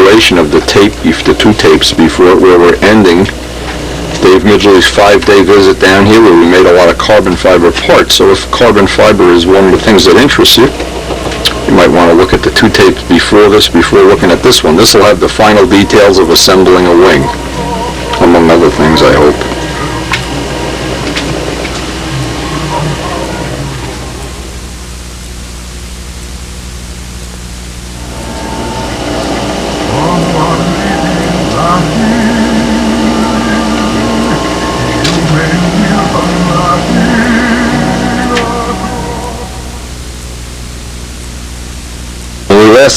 duration of the tape, the 2 tapes before, where we're ending Dave Midgley's 5-day visit down here, where we made a lot of carbon fiber parts. So if carbon fiber is one of the things that interests you, you might want to look at the 2 tapes before this, before looking at this one. This will have the final details of assembling a wing, among other things, I hope.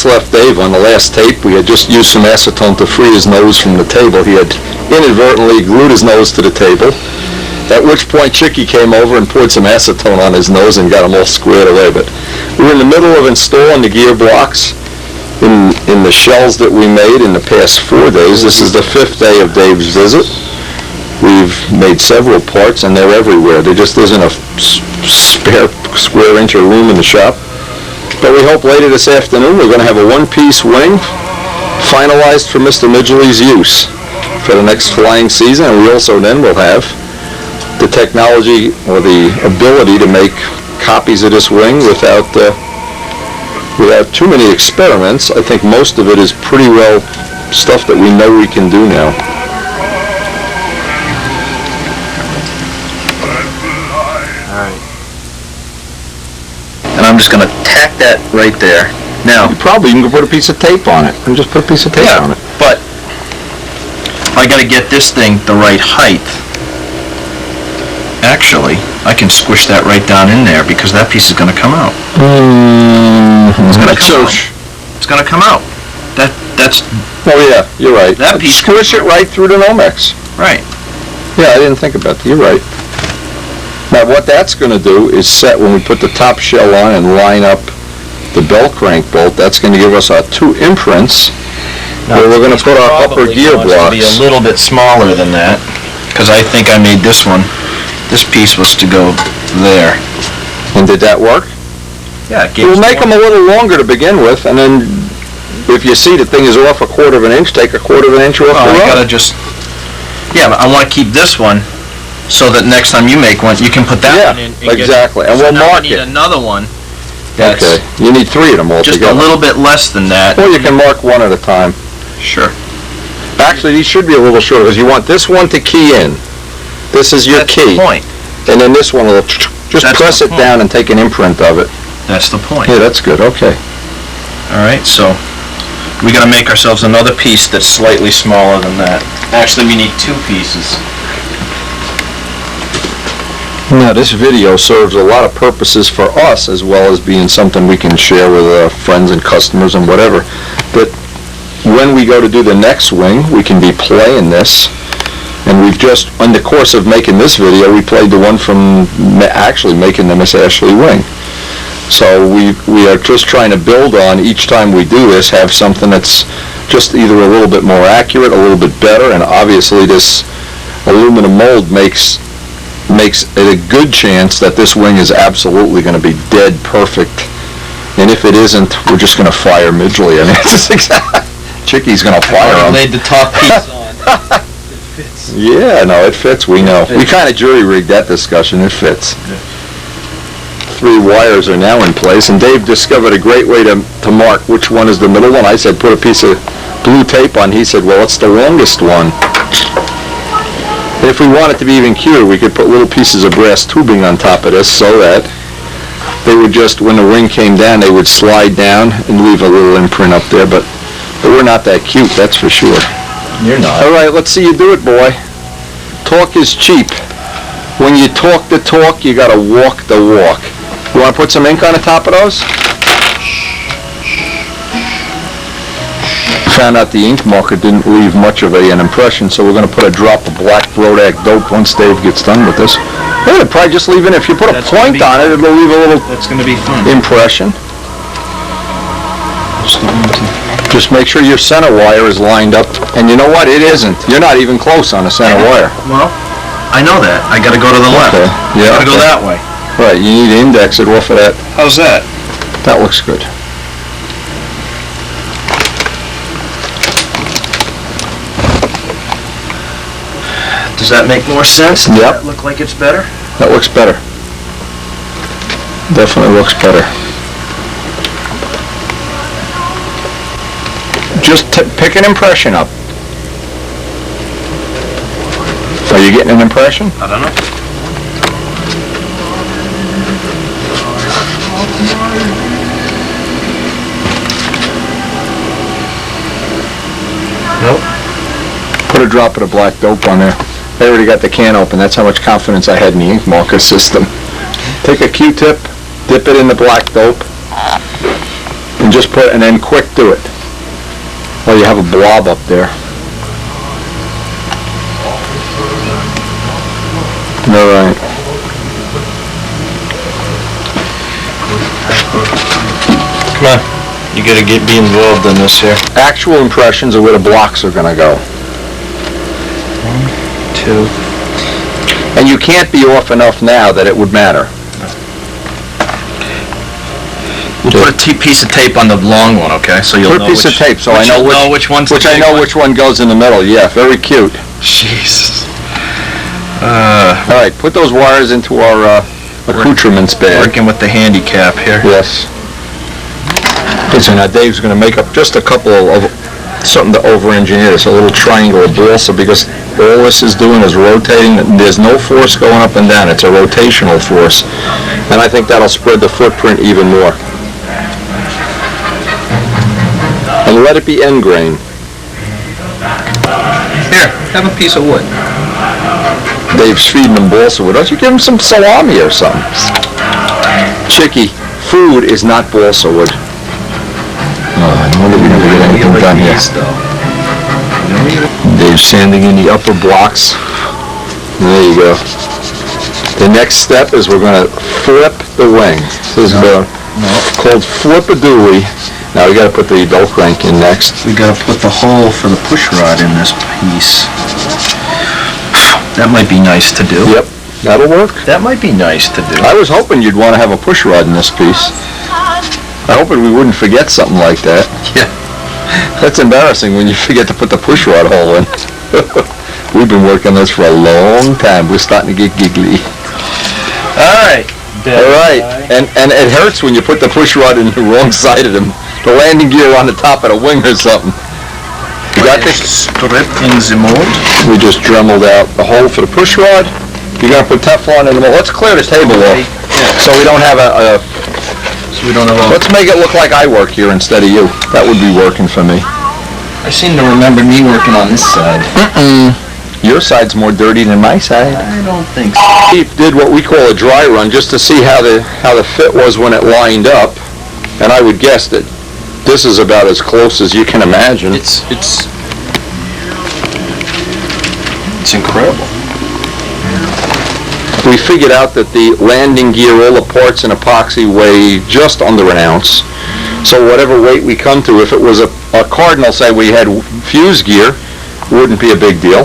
Left Dave on the last tape, we had just used some acetone to free his nose from the table. He had inadvertently glued his nose to the table, at which point Chicky came over and poured some acetone on his nose and got him all squared away. But we were in the middle of installing the gear blocks in the shells that we made in the past 4 days. This is the 5th day of Dave's visit. We've made several parts, and they're everywhere. There just isn't a spare square inch of room in the shop. But we hope later this afternoon we're going to have a 1-piece wing finalized for Mr. Midgley's use for the next flying season, and we also then will have the technology or the ability to make copies of this wing without too many experiments. I think most of it is pretty well stuff that we know we can do now. And I'm just going to tack that right there. Now, you can put a piece of tape on it. And just put a piece of tape on it. But I got to get this thing the right height. Actually, I can squish that right down in there because that piece is going to come out. It's going to come out. It's going to come out. That's. Oh yeah, you're right. That piece. Squish it right through the Nomex. Right. Yeah, I didn't think about that. You're right. Now what that's going to do is set, when we put the top shell on and line up the bell crank bolt, that's going to give us our 2 imprints where we're going to put our upper gear blocks. Be a little bit smaller than that, because I think I made this one. This piece was to go there. And did that work? Yeah, it We'll make them a little longer to begin with, and then if you see the thing is off 1/4 of an inch, take 1/4 of an inch off the I rod. gotta just. Yeah, but I want to keep this one, so that next time you make one, you can put that one in. And exactly. And we'll mark it. I need another one. Okay. You need 3 of them all just together. Just a little bit less than that. Or you can mark one at a time. Sure. Actually, these should be a little shorter, because you want this one to key in. This is your key. That's the point. And then this one will just press it down and take an imprint of it. That's the point. Yeah, that's good. Okay. All right, so we got to make ourselves another piece that's slightly smaller than that. Actually, we need 2 pieces. Now, this video serves a lot of purposes for us, as well as being something we can share with friends and customers and whatever. But when we go to do the next wing, we can be playing this. And we've just, in the course of making this video, we played the one from actually making the Miss Ashley wing. So we are just trying to build on, each time we do this, have something that's just either a little bit more accurate, a little bit better, and obviously this aluminum mold makes it a good chance that this wing is absolutely going to be dead perfect. And if it isn't, we're just going to fire Midgley. I mean, it's just exactly, Chicky's going to fire him. I laid the top piece on. It fits. Yeah, no, it fits, we know. We kind of jury-rigged that discussion, it fits. 3 wires are now in place, and Dave discovered a great way to mark which one is the middle one. I said, put a piece of blue tape on. He said, well, it's the longest one. And if we want it to be even cuter, we could put little pieces of brass tubing on top of this so that they would just, when the wing came down, they would slide down and leave a little imprint up there. But we're not that cute, that's for sure. You're not. All right, let's see you do it, boy. Talk is cheap. When you talk the talk, you got to walk the walk. You want to put some ink on the top of those? Found out the ink marker didn't leave much of an impression, so we're going to put a drop of black Brodak dope once Dave gets done with this. It'll probably just leave in. If you put a point on it, it'll leave a little impression. Just make sure your center wire is lined up. And you know what? It isn't. You're not even close on the center wire. Well, I know that. I got to go to the left. Okay. Yeah, I got to go that way. Right. You need to index it off of that. How's that? That looks good. Does that make more sense? Does Yep. that look like it's better? That looks better. Definitely looks better. Just pick an impression up. Are you getting an impression? I don't know. Nope. Put a drop of the black dope on there. I already got the can open. That's how much confidence I had in the ink marker system. Take a Q-tip, dip it in the black dope, and just and then quick do it. Well, you have a blob up there. All right. Come on. You gotta be involved in this here. Actual impressions of where the blocks are gonna go. 2. And you can't be off enough now that it would matter. We'll put a piece of tape on the long one, okay? So you'll Put know a piece of tape so I know which one's the which I big know one. which one goes in the middle. Yeah, very cute. Jesus. All right, put those wires into our accoutrements bag. Working with the handicap here. Yes. Okay, so now Dave's going to make up just a couple of something to over-engineer this, a little triangle of balsa, because all this is doing is rotating. There's no force going up and down. It's a rotational force. And I think that'll spread the footprint even more. And let it be end grain. Here, have a piece of wood. Dave's feeding them balsa wood. Don't you give him some salami or something? Chicky, food is not balsa wood. Oh, I wonder if we never get anything done here. Dave's sanding in the upper blocks. There you go. The next step is we're going to flip the wing. This is called flip-a-dooley. Now we got to put the bell crank in next. We got to put the hole for the push rod in this piece. That might be nice to do. Yep, that'll work. That might be nice to do. I was hoping you'd want to have a push rod in this piece. I hoping we wouldn't forget something like that. Yeah. That's embarrassing when you forget to put the push rod hole in. We've been working this for a long time. We're starting to get giggly. All right. All right, and it hurts when you put the push rod in the wrong side of them. The landing gear on the top of the wing or something. You got this? Strip in the mold. We just dremeled out the hole for the push rod. You're gonna put Teflon in the mold. Let's clear the table off so we don't have So we don't have a... Let's make it look like I work here instead of you. That would be working for me. I seem to remember me working on this side. Your side's more dirty than my side. I don't think so. Chief did what we call a dry run just to see how the fit was when it lined up, and I would guess that this is about as close as you can imagine. It's incredible. We figured out that the landing gear, all the parts in epoxy weigh just under an ounce. So whatever weight we come to, if it was a cardinal, say we had fuse gear, wouldn't be a big deal.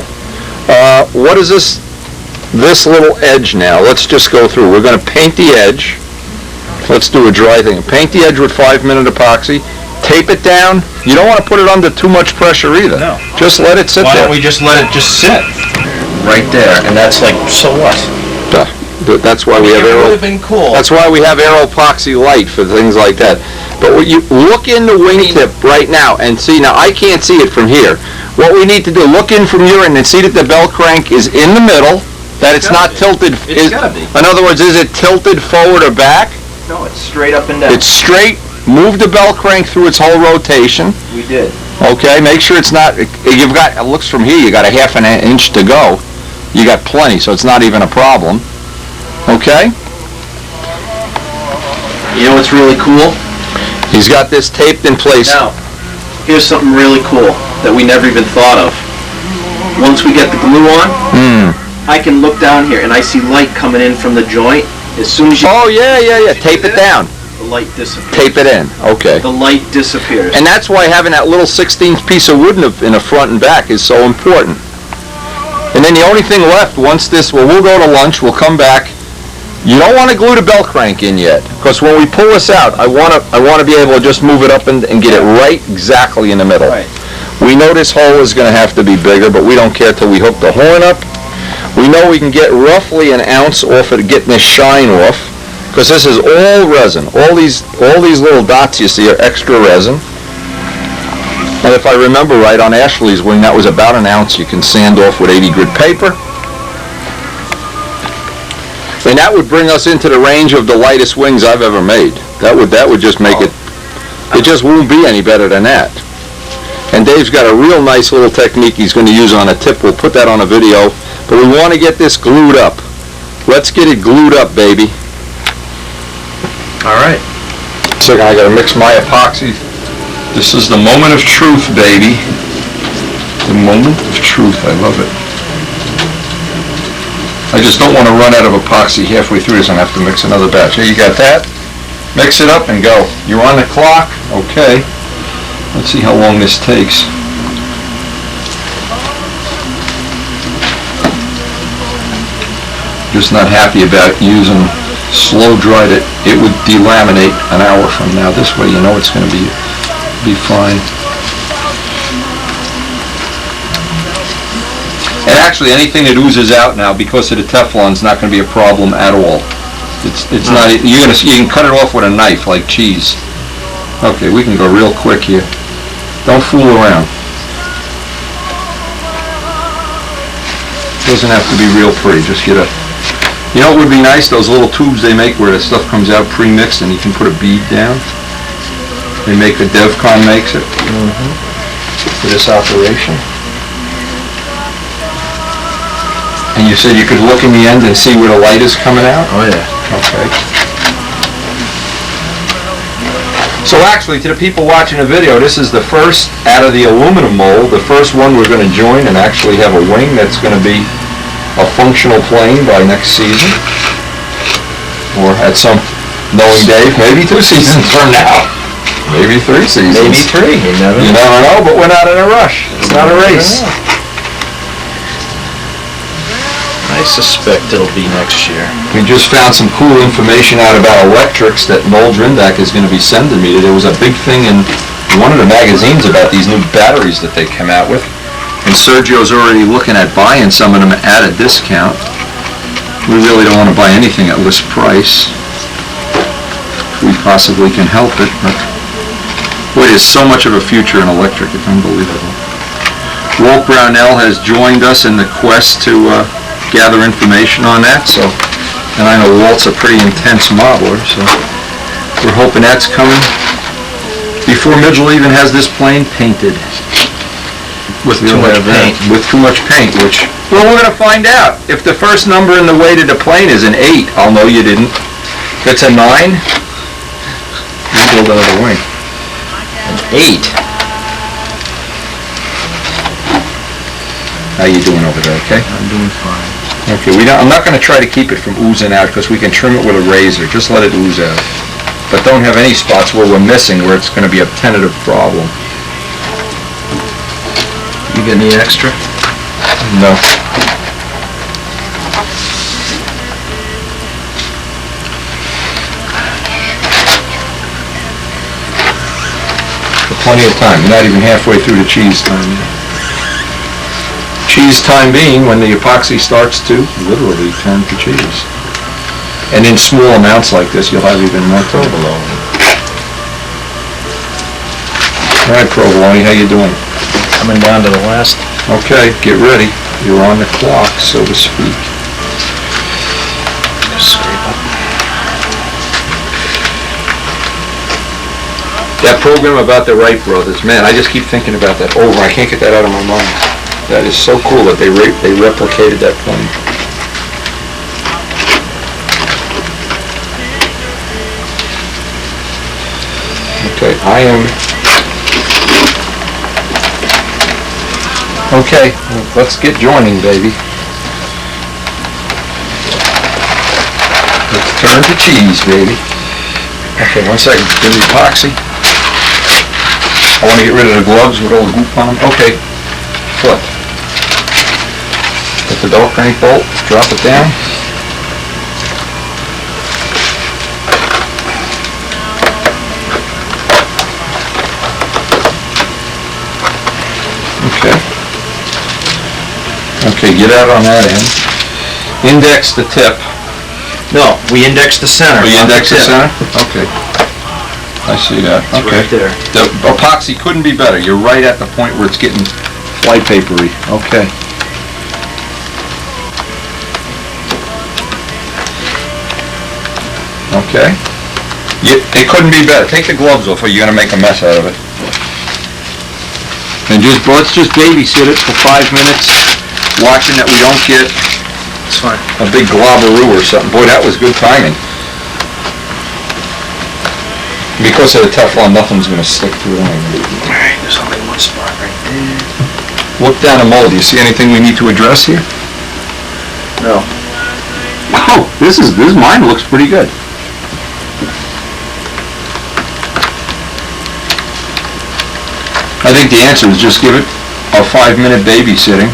What is this little edge now? Let's just go through. We're going to paint the edge. Let's do a dry thing. Paint the edge with 5-minute epoxy. Tape it down. You don't want to put it under too much pressure either. No. Just let it sit Why there. don't we just let it just sit? Right there. And that's like, so what? That's why we have It would aero. have been cool. That's why we have aero epoxy light for things like that. But what you look in the wingtip right now and see. Now I can't see it from here. What we need to do, look in from your end and see that the bell crank is in the middle. That it's not tilted. It's gotta be. In other words, is it tilted forward or back? No, it's straight up and down. It's straight. Move the bell crank through its whole rotation. We did. Okay, make sure it's not. You've got. It looks from here. You got a half an inch to go. You got plenty, so it's not even a problem. Okay? You know what's really cool? He's got this taped in place. Now, here's something really cool that we never even thought of. Once we get the glue on, I can look down here and I see light coming in from the joint. As soon as you... Oh, yeah. Tape it down. The light disappears. Tape it in. Okay. The light disappears. And that's why having that little 16th piece of wood in the front and back is so important. And then the only thing left, once this, we'll go to lunch, we'll come back. You don't want to glue the bell crank in yet, because when we pull this out, I want to be able to just move it up and get it right exactly in the middle. Right. We know this hole is going to have to be bigger, but we don't care till we hook the horn up. We know we can get roughly an ounce off of getting this shine off, because this is all resin. All these little dots you see are extra resin. And if I remember right, on Ashley's wing, that was about an ounce you can sand off with 80 grit paper. And that would bring us into the range of the lightest wings I've ever made. That would just make it just won't be any better than that. And Dave's got a real nice little technique he's going to use on a tip. We'll put that on a video. But we want to get this glued up. Let's get it glued up, baby. All right. So I got to mix my epoxy. This is the moment of truth, baby. The moment of truth. I love it. I just don't want to run out of epoxy halfway through this and have to mix another batch. Here, you got that. Mix it up and go. You're on the clock. Okay. Let's see how long this takes. Just not happy about using slow dried it. It would delaminate an hour from now. This way you know it's going to be fine. And actually anything that oozes out now because of the Teflon is not going to be a problem at all. It's not, you can cut it off with a knife like cheese. Okay, we can go real quick here. Don't fool around. Doesn't have to be real pretty, just get a, you know what would be nice? Those little tubes they make where the stuff comes out pre-mixed and you can put a bead down. They make a DevCon makes it for this operation. And you said you could look in the end and see where the light is coming out? Oh yeah. Okay. So actually, to the people watching the video, this is the first out of the aluminum mold, the first one we're going to join and actually have a wing that's going to be a functional plane by next season. Or at some, knowing Dave, maybe 2 seasons from now. Maybe 3 seasons. Maybe 3. You never know, but we're not in a rush. It's not a race. I suspect it'll be next year. We just found some cool information out about electrics that Noel Drindak is going to be sending me. There was a big thing in one of the magazines about these new batteries that they come out with. And Sergio's already looking at buying some of them at a discount. We really don't want to buy anything at list price. If we possibly can help it. But boy, there's so much of a future in electric. It's unbelievable. Walt Brownell has joined us in the quest to gather information on that, so, and I know Walt's a pretty intense modeler, so we're hoping that's coming before Mitchell even has this plane painted. With too much paint. With too much paint, which, well, we're going to find out. If the first number in the weight of the plane is an 8, I'll know you didn't. If it's a 9, you build another wing. An 8? How you doing over there, okay? I'm doing fine. Okay, I'm not going to try to keep it from oozing out because we can trim it with a razor. Just let it ooze out. But don't have any spots where we're missing where it's going to be a tentative problem. You get any extra? No. For plenty of time. You're not even halfway through the cheese time yet. Cheese time being when the epoxy starts to literally turn to cheese. And in small amounts like this, you'll have even more provolone. All right, provolone, how you doing? Coming down to the last. Okay, get ready. You're on the clock, so to speak. Just scrape up. That program about the Wright brothers, man, I just keep thinking about that over. I can't get that out of my mind. That is so cool that they replicated that plane. Okay, okay, let's get joining, baby. Let's turn to cheese, baby. Okay, 1 second. Give me epoxy. I want to get rid of the gloves with all the goop on them. Okay, flip. Get the belt crank bolt, drop it down. Okay. Okay, get out on that end. index the tip. No, we index the center. We not index the tip. center? Okay. I see that. It's Okay. right there. The epoxy couldn't be better. You're right at the point where it's getting fly papery. Okay. Okay. It couldn't be better. Take the gloves off or you're gonna make a mess out of it. And let's just babysit it for 5 minutes, watching that we don't get It's fine. a big globberoo or something. Boy, that was good timing. Because of the Teflon, nothing's gonna stick to it anyway. Alright, there's only one spot right there. Look down the mold. Do you see anything we need to address here? No. Oh, this mine looks pretty good. I think the answer is just give it a 5-minute babysitting.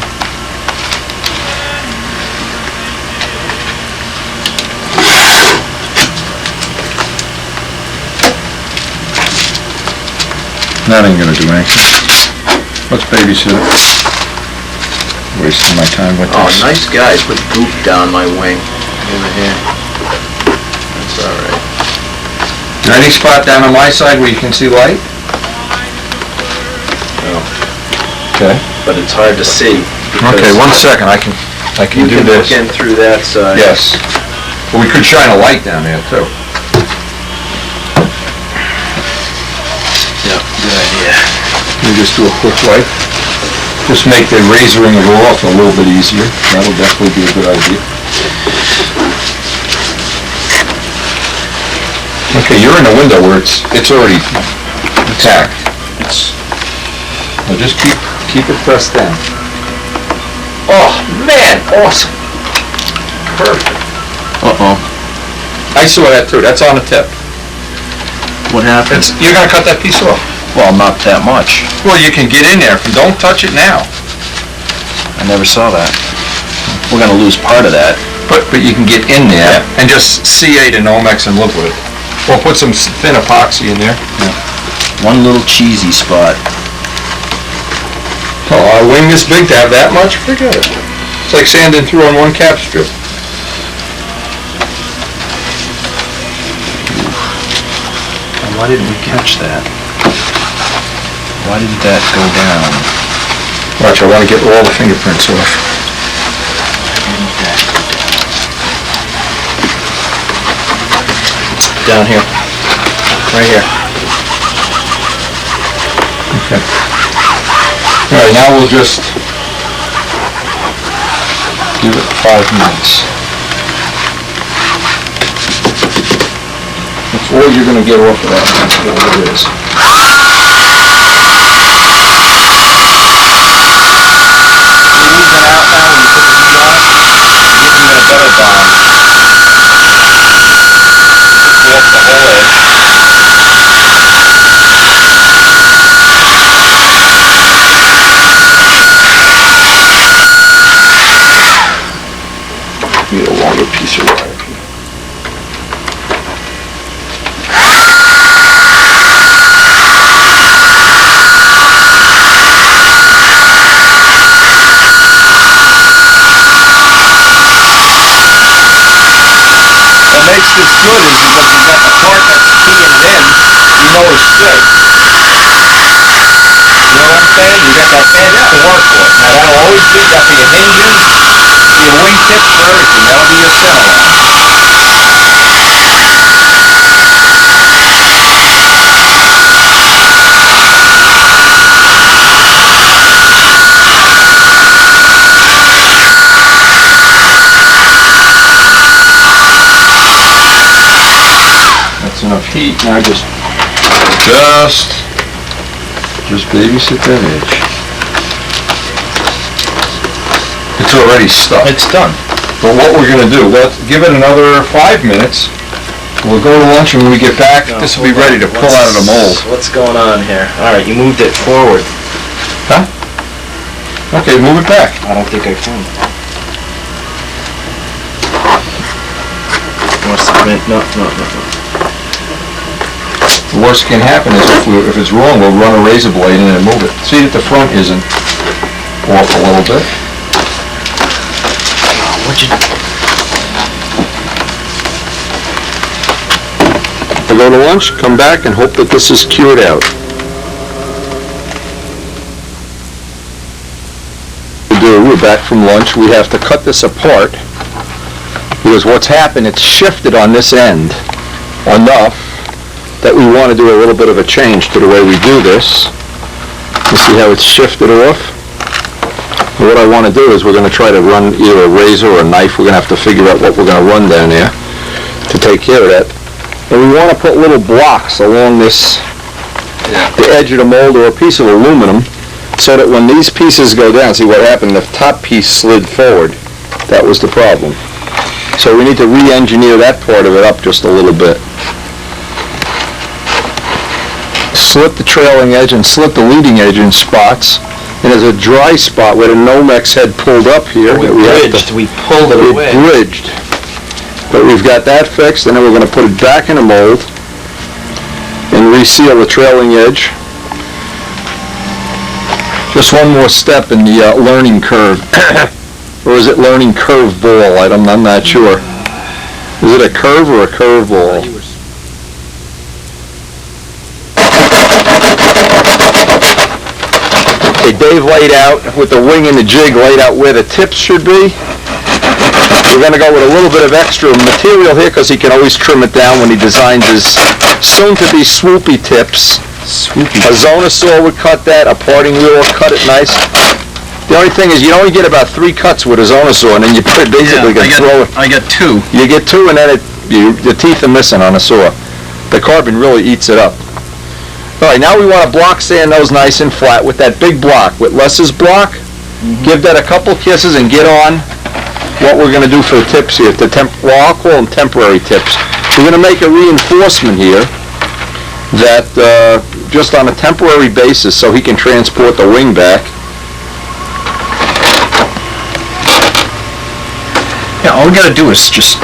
That ain't gonna do anything. Let's babysit it. Wasting my time with Oh, this. nice guy. Put goop down my wing. Over here. That's alright. Is there any spot down on my side where you can see light? No. Okay. But it's hard to see. Okay, 1 second. I can You do can look this. in through that side. Yes. Well, we could shine a light down there too. Yeah, good idea. We just do a quick light. Just make the razoring of it off a little bit easier. That'll definitely be a good idea. Okay, you're in a window where it's already tacked. Now just keep it pressed down. Oh man, awesome. Perfect. Uh-oh. I saw that too. That's on the tip. What happened? You're gonna cut that piece off. Well, not that much. Well, you can get in there. Don't touch it now. I never saw that. We're gonna lose part of that. But you can get in there and just CA to Nomex and live with it. Or put some thin epoxy in there. One little cheesy spot. Oh, a wing this big to have that much? Forget it. It's like sanding through on one cap strip. Why didn't we catch that? Why didn't that go down? Watch, I want to get all the fingerprints off. Down here. Right here. Okay. All right, now we'll just give it 5 minutes. That's all you're going to get off of that. That's what it is. Need a longer piece of wire. What makes this good is because we got the part that's keying it in, you know it's straight. You know what I'm saying? You got that edge to work with. Now that'll always be that for your hinges, for your wing tips, for everything. That'll be your center line. That's enough heat. Now just babysit that edge. It's already stuck. It's done. But what we're gonna do, let's give it another 5 minutes. We'll go to lunch and when we get back, this will be ready to pull out of the mold. What's going on here? Alright, you moved it forward. Huh? Okay, move it back. I don't think I can. No. The worst can happen is if it's wrong, we'll run a razor blade in and move it. See that the front isn't off a little bit. What'd you... go to lunch, come back, and hope that this is cured out. We're back from lunch. We have to cut this apart because what's happened, it's shifted on this end enough that we want to do a little bit of a change to the way we do this. You see how it's shifted off? And what I want to do is we're going to try to run either a razor or a knife. We're going to have to figure out what we're going to run down there to take care of that. And we want to put little blocks along this, the edge of the mold, or a piece of aluminum, so that when these pieces go down, see what happened, the top piece slid forward. That was the problem. So we need to re-engineer that part of it up just a little bit. Slit the trailing edge and slit the leading edge in spots. And there's a dry spot where the Nomex had pulled up here. We pulled it away. Bridged. But we've got that fixed, and then we're going to put it back in the mold and reseal the trailing edge. Just one more step in the learning curve. Or is it learning curve ball? I'm not sure. Is it a curve or a curve ball? Okay, Dave laid out, with the wing and the jig, laid out where the tips should be. We're going to go with a little bit of extra material here because he can always trim it down when he designs his soon-to-be swoopy tips. A Zona saw would cut that, a parting wheel would cut it nice. The only thing is you only get about 3 cuts with a Zona saw, and then you basically can throw it. I get 2. You get 2, and then the teeth are missing on a saw. The carbon really eats it up. All right, now we want to block sand those nice and flat with that big block, with Les's block. Give that a couple kisses and get on what we're going to do for the tips here. Well, I'll call them temporary tips. We're going to make a reinforcement here that just on a temporary basis so he can transport the wing back. Yeah, all we got to do is just...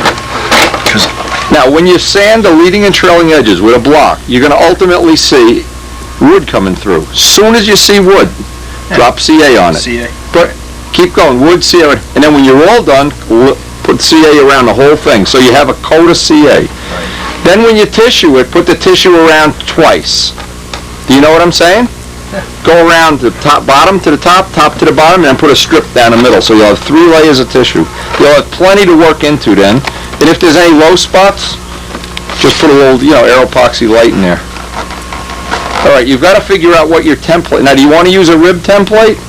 Now, when you sand the leading and trailing edges with a block, you're going to ultimately see wood coming through. Soon as you see wood, drop CA on it. CA. But keep going, wood, CA, and then when you're all done, put CA around the whole thing, so you have a coat of CA. Then when you tissue it, put the tissue around twice. Do you know what I'm saying? Yeah. Go around the top, bottom to the top, top to the bottom, and then put a strip down the middle. So you'll have 3 layers of tissue. You'll have plenty to work into then. And if there's any low spots, just put a little, Aeropoxy light in there. All right, you've got to figure out what your template. Now, do you want to use a rib template?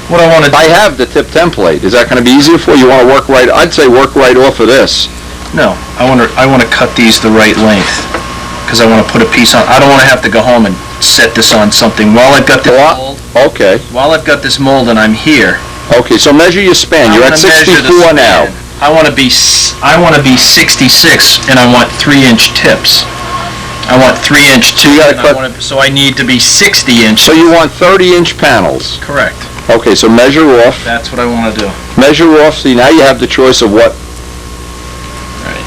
What I want to do... I have the tip template. Is that going to be easier for you? You want to work right? I'd say work right off of this. No, I want to cut these the right length because I want to put a piece on. I don't want to have to go home and set this on something while I've got this mold. Okay. While I've got this mold and I'm here. Okay, so measure your span. You're at 64 now. I want to be 66 and I want 3-inch tips. I want 3-inch tips. So you got to cut. So I need to be 60 inches. So you want 30-inch panels. Correct. Okay, so measure off. That's what I want to do. Measure off. See, now you have the choice of what. Right.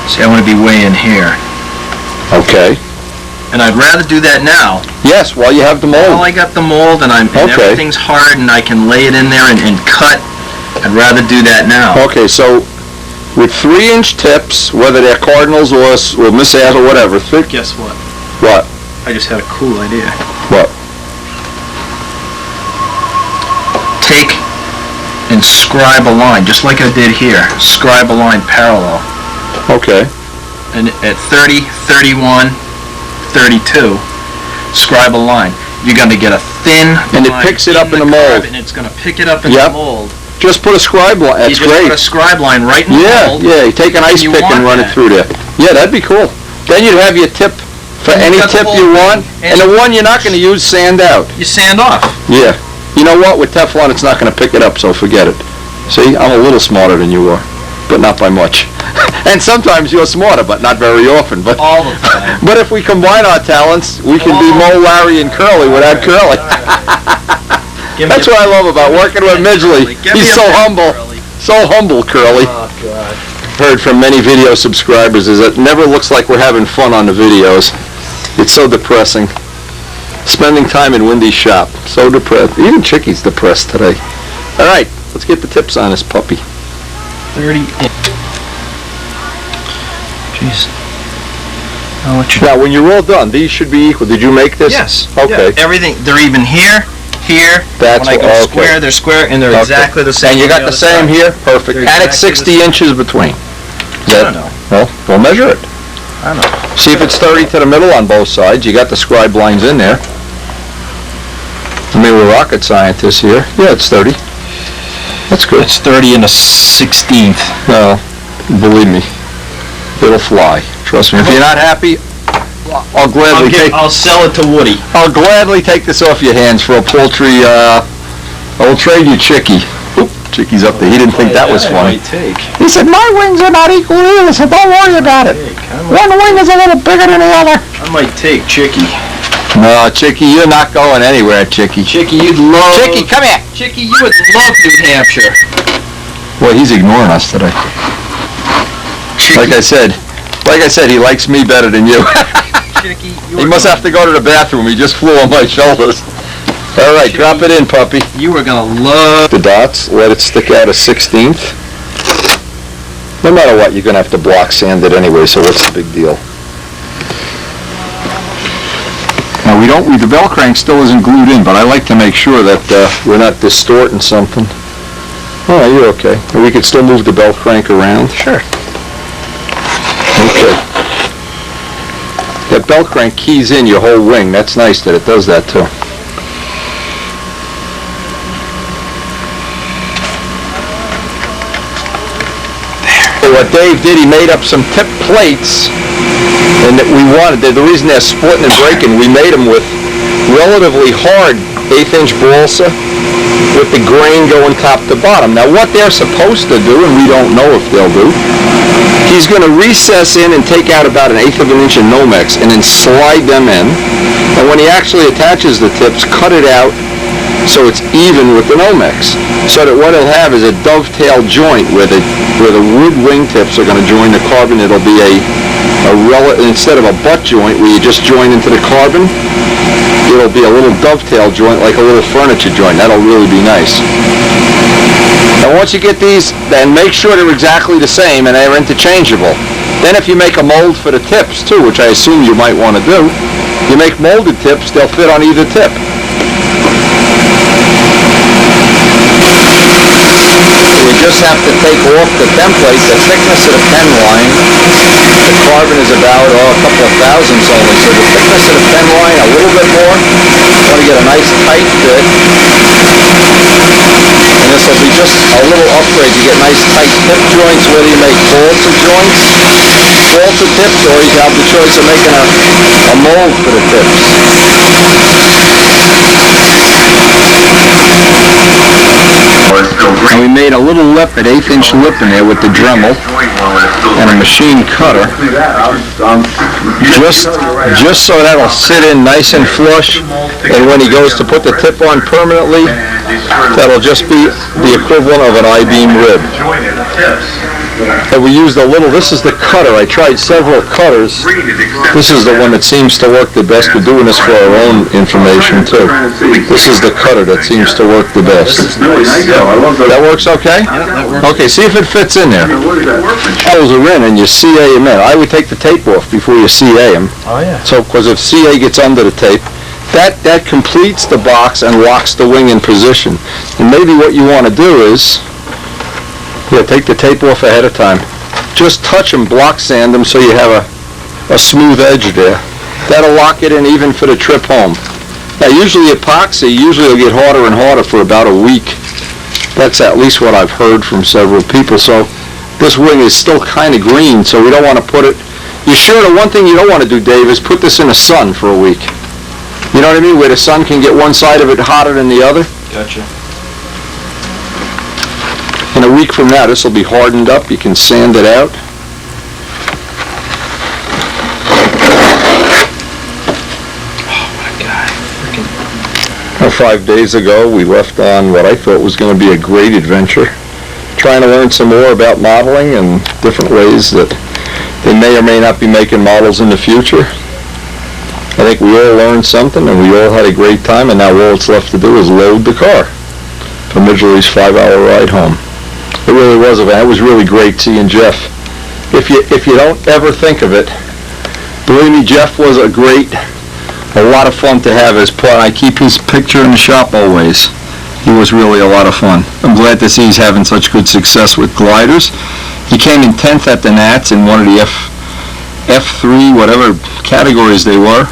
See, I want to be way in here. Okay. And I'd rather do that now. Yes, while you have the mold. While I got the mold and everything's hard and I can lay it in there and cut, I'd rather do that now. Okay, so with 3-inch tips, whether they're cardinals or Miss Ass or whatever. Guess what? What? I just had a cool idea. What? Take and scribe a line, just like I did here. Scribe a line parallel. Okay. And at 30, 31, 32, scribe a line. You're going to get a thin and it line picks it up in the mold. And it's going to pick it up in the mold. Just put a scribe line. That's you just great. Put a scribe line right in the mold. Yeah, you take an ice pick and run it through there. Yeah, that'd be cool. Then you'd have your tip for any tip you want, and the one you're not going to use, sand out. You sand off. Yeah. You know what? With Teflon, it's not going to pick it up, so forget it. See, I'm a little smarter than you are, but not by much. And sometimes you're smarter, but not very often. But all the time. But if we combine our talents, we can be Mo, Larry, and Curly without Curly. That's what I love about working with Midgley. He's so humble. So humble, Curly. Oh, God. Heard from many video subscribers is it never looks like we're having fun on the videos. It's so depressing. Spending time in Wendy's shop. So depressed. Even Chickie's depressed today. All right. Let's get the tips on this puppy. 30 inch. Jeez. I'll let you Now, when you're all done, these should be equal. Did you make this? Yes. Okay. Yeah, everything. They're even here, here. That's when I go okay. square, they're square, and they're exactly the same. And you on got the other same side. here? Perfect. They're And it's exactly 60 inches between. I don't know. Well, we'll measure it. I don't know. See if it's 30 to the middle on both sides. You got the scribe lines in there. I mean, we're rocket scientists here. Yeah, it's 30. That's good. It's 30 and a 16th. No, believe me, it'll fly. Trust me. If you're not happy, I'll gladly I'll sell it to Woody. I'll gladly take this off your hands for a paltry. I'll trade you Chicky. Oop, Chicky's up there. He didn't think that was funny. He said, "My wings are not equal either." I said, "Don't worry about it. One wing is a little bigger than the other." I might take Chicky. No, Chicky, you're not going anywhere, Chicky. Chicky, you'd love. Chicky, come here. Chicky, you would love New Hampshire. Boy, he's ignoring us today. Like I said, he likes me better than you. Chicky, He must have to go to the bathroom. He just flew on my shoulders. All right, drop it in, puppy. You were gonna love. The dots, let it stick out a 16th. No matter what, you're going to have to block sand it anyway, so what's the big deal? Now, the bell crank still isn't glued in, but I like to make sure that we're not distorting something. Oh, you're okay. We could still move the bell crank around. Sure. Okay. That bell crank keys in your whole wing. That's nice that it does that too. So what Dave did, he made up some tip plates, and that we wanted, the reason they're splitting and breaking, we made them with relatively hard 1/8 inch balsa with the grain going top to bottom. Now what they're supposed to do, and we don't know if they'll do, he's going to recess in and take out about 1/8 of an inch of Nomex and then slide them in. And when he actually attaches the tips, cut it out so it's even with the Nomex. So that what he'll have is a dovetail joint where the wood wingtips are going to join the carbon. It'll be instead of a butt joint where you just join into the carbon, it'll be a little dovetail joint like a little furniture joint. That'll really be nice. Now once you get these, then make sure they're exactly the same and they're interchangeable. Then if you make a mold for the tips too, which I assume you might want to do, you make molded tips, they'll fit on either tip. We just have to take off the template, the thickness of the pen line. The carbon is about a couple of thousandths only, so the thickness of the pen line a little bit more. You want to get a nice tight fit. And this will be just a little upgrade. You get nice tight tip joints, whether you make balsa joints, balsa tips, or you have the choice of making a mold for the tips. And we made a little lip, an 1/8 inch lip in there with the Dremel and a machine cutter, just so that'll sit in nice and flush, and when he goes to put the tip on permanently, that'll just be the equivalent of an I-beam rib. And we used a little, this is the cutter, I tried several cutters. This is the one that seems to work the best. We're doing this for our own information too. This is the cutter that seems to work the best. That works okay? Yeah, that works. Okay, see if it fits in there. Those are in and you CA them in. I would take the tape off before you CA them. Oh yeah. So, because if CA gets under the tape, that completes the box and locks the wing in position. And maybe what you want to do is, take the tape off ahead of time. Just touch them, block sand them so you have a smooth edge there. That'll lock it in even for the trip home. Now usually epoxy, will get harder and harder for about a week. That's at least what I've heard from several people. So this wing is still kind of green, so we don't want to put it. You sure the one thing you don't want to do, Dave, is put this in the sun for a week. You know what I mean? Where the sun can get one side of it hotter than the other. Gotcha. In a week from now, this will be hardened up. You can sand it out. Oh my God. Freaking. 5 days ago, we left on what I thought was going to be a great adventure, trying to learn some more about modeling and different ways that they may or may not be making models in the future. I think we all learned something and we all had a great time, and now all it's left to do is load the car. for Midgley's 5-hour ride home. It really was a van. It was really great seeing Jeff. If you don't ever think of it, believe me, Jeff was a lot of fun to have as part. I keep his picture in the shop always. He was really a lot of fun. I'm glad to see he's having such good success with gliders. He came in 10th at the Nats in one of the F3, whatever categories they were.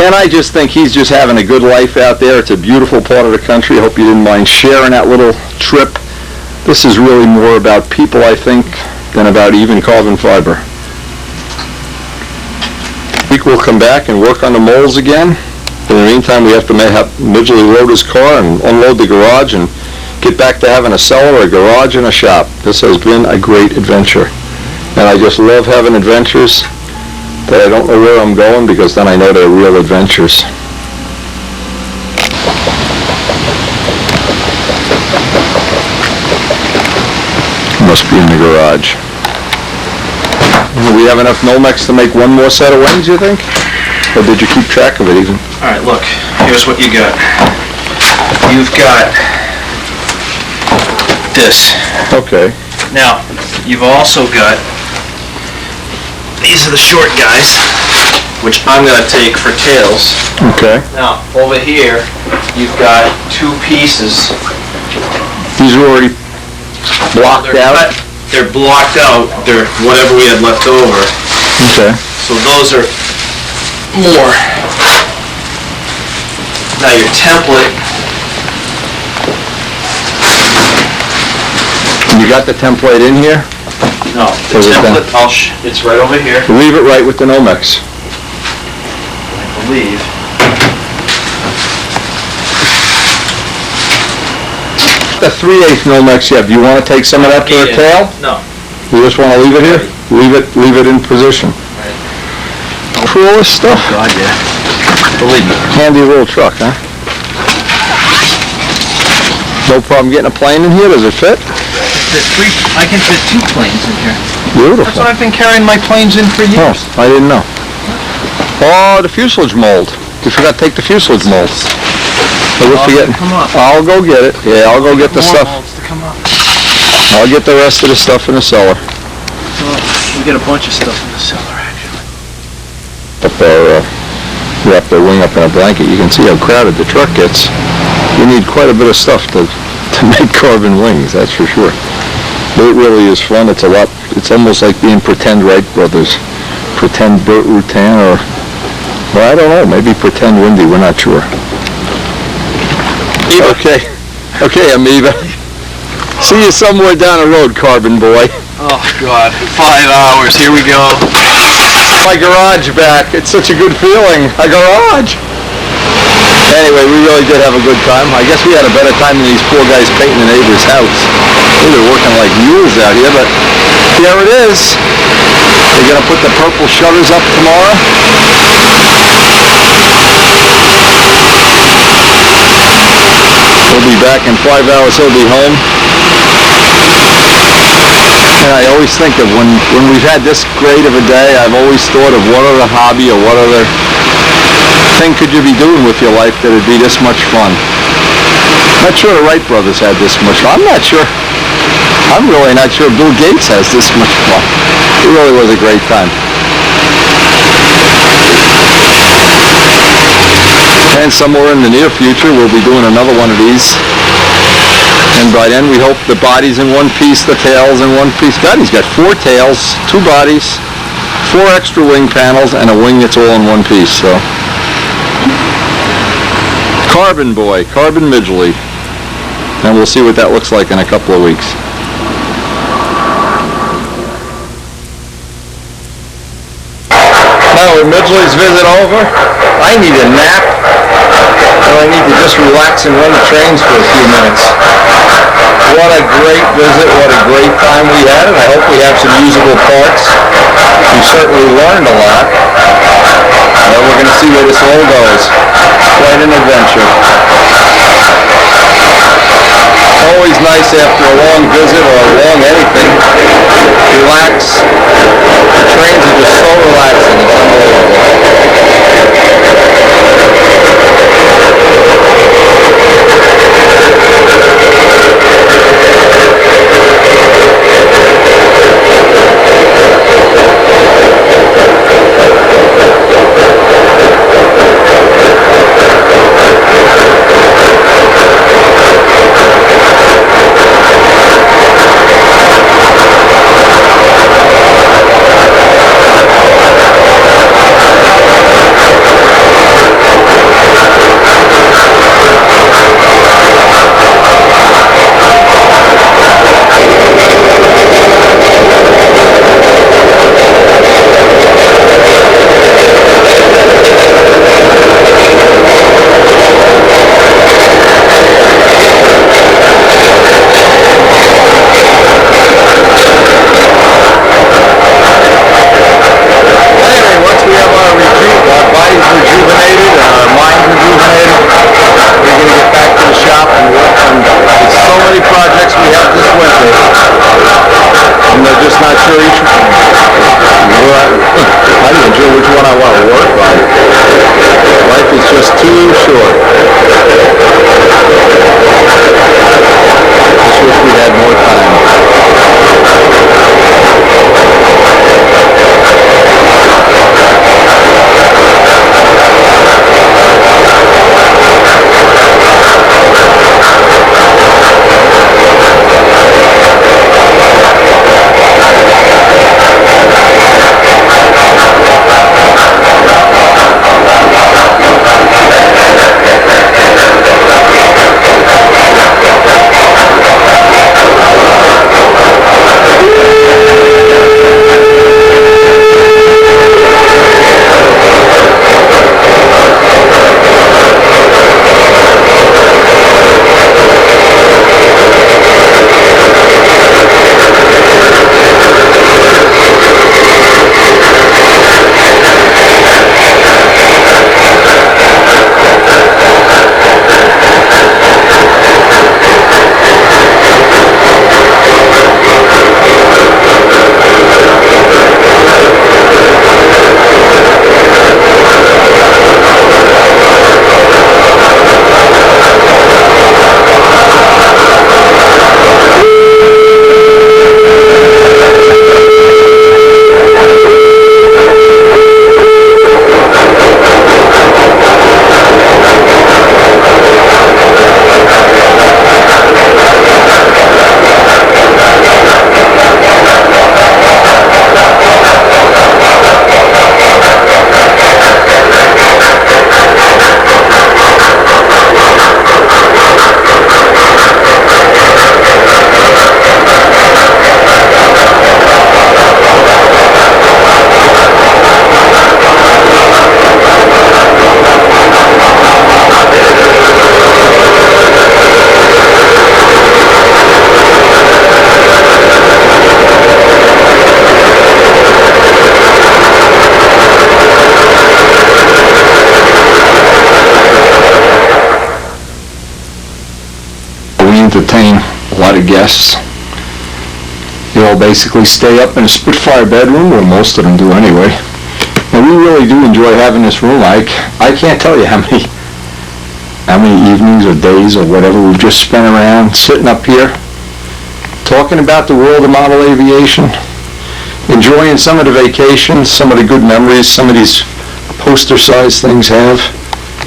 And I just think he's just having a good life out there. It's a beautiful part of the country. I hope you didn't mind sharing that little trip. This is really more about people, I think, than about even carbon fiber. We'll come back and work on the molds again. In the meantime, we have to have Midgley load his car and unload the garage and get back to having a cellar, a garage, and a shop. This has been a great adventure. And I just love having adventures that I don't know where I'm going, because then I know they're real adventures. Must be in the garage. Do we have enough Nomex to make one more set of wings, you think? Or did you keep track of it even? All right, look, here's what you got. You've got this. Okay. Now, you've also got, these are the short guys, which I'm going to take for tails. Okay. Now, over here, you've got two pieces. These are already blocked They're out? cut. They're blocked out. They're whatever we had left over. Okay. So those are more. Now your template. You got the template in here? No, the Is it done? template. It's right over here. Leave it right with the Nomex. I believe. The 3/8 Nomex you have, do you want to take some of that for a tail? No. You just want to leave it here? Leave it in position. Coolest stuff. God, yeah. Believe me. Handy little truck, huh? No problem getting a plane in here, does it fit? I can fit 2 planes in here. That's Beautiful. what I've been carrying my planes in for Oh, years. I didn't know. Oh, the fuselage mold. You forgot to take the fuselage molds. So we're forgetting. Come up. I'll go get it. Yeah, I'll go get the More stuff. molds to come up. I'll get the rest of the stuff in the cellar. We get a bunch of stuff in the cellar, actually. Wrap their wing up in a blanket. You can see how crowded the truck gets. You need quite a bit of stuff to make carbon wings, that's for sure. But it really is fun. It's almost like being Pretend Wright Brothers. Pretend Burt Rutan, or, well, I don't know, maybe Pretend Windy, we're not sure. Okay, Amoeba. See you somewhere down the road, Carbon Boy. Oh, God. 5 hours. Here we go. My garage back. It's such a good feeling. A garage. Anyway, we really did have a good time. I guess we had a better time than these poor guys painting the neighbor's house. They're working like mules out here, but here it is. They're going to put the purple shutters up tomorrow. We'll be back in 5 hours. He'll be home. And I always think of when we've had this great of a day, I've always thought of what other hobby or what other thing could you be doing with your life that would be this much fun. Not sure the Wright brothers had this much fun. I'm really not sure Bill Gates has this much fun. It really was a great time. And somewhere in the near future, we'll be doing another one of these. And by then, we hope the body's in one piece, the tail's in one piece. God, he's got 4 tails, 2 bodies, 4 extra wing panels, and a wing that's all in one piece, so. Carbon Boy, Carbon Midgley. And we'll see what that looks like in a couple of weeks. Now, with Midgley's visit over, I need a nap. And I need to just relax and run the trains for a few minutes. What a great visit, what a great time we had, and I hope we have some usable parts. We certainly learned a lot. And we're going to see where this all goes. Quite an adventure. Always nice after a long visit or a long anything. Relax. The trains are just so relaxing. It's unbelievable. too short. Just wish we had more time. Entertain a lot of guests. They all basically stay up in a Spitfire bedroom, or most of them do anyway. And we really do enjoy having this room. I can't tell you how many evenings or days or whatever we've just spent around sitting up here talking about the world of model aviation, enjoying some of the vacations, some of the good memories some of these poster-sized things have.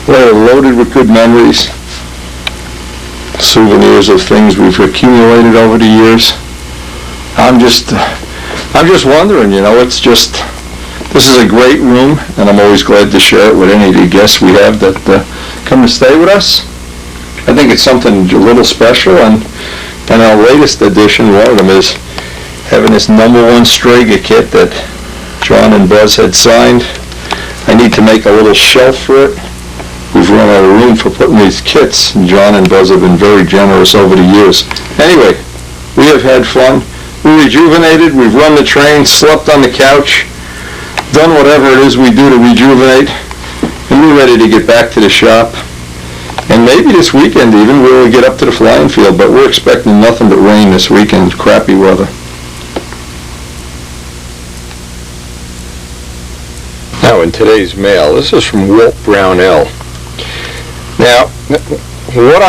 They're loaded with good memories, souvenirs of things we've accumulated over the years. I'm just wondering, this is a great room, and I'm always glad to share it with any of the guests we have that come to stay with us. I think it's something a little special, and our latest addition, one of them is having this #1 Strega kit that John and Buzz had signed. I need to make a little shelf for it. We've run out of room for putting these kits, and John and Buzz have been very generous over the years. Anyway, we have had fun. We rejuvenated, we've run the train, slept on the couch, done whatever it is we do to rejuvenate, and we're ready to get back to the shop. And maybe this weekend even we'll get up to the flying field, but we're expecting nothing but rain this weekend, crappy weather. Now in today's mail, this is from Walt Brownell. Now, what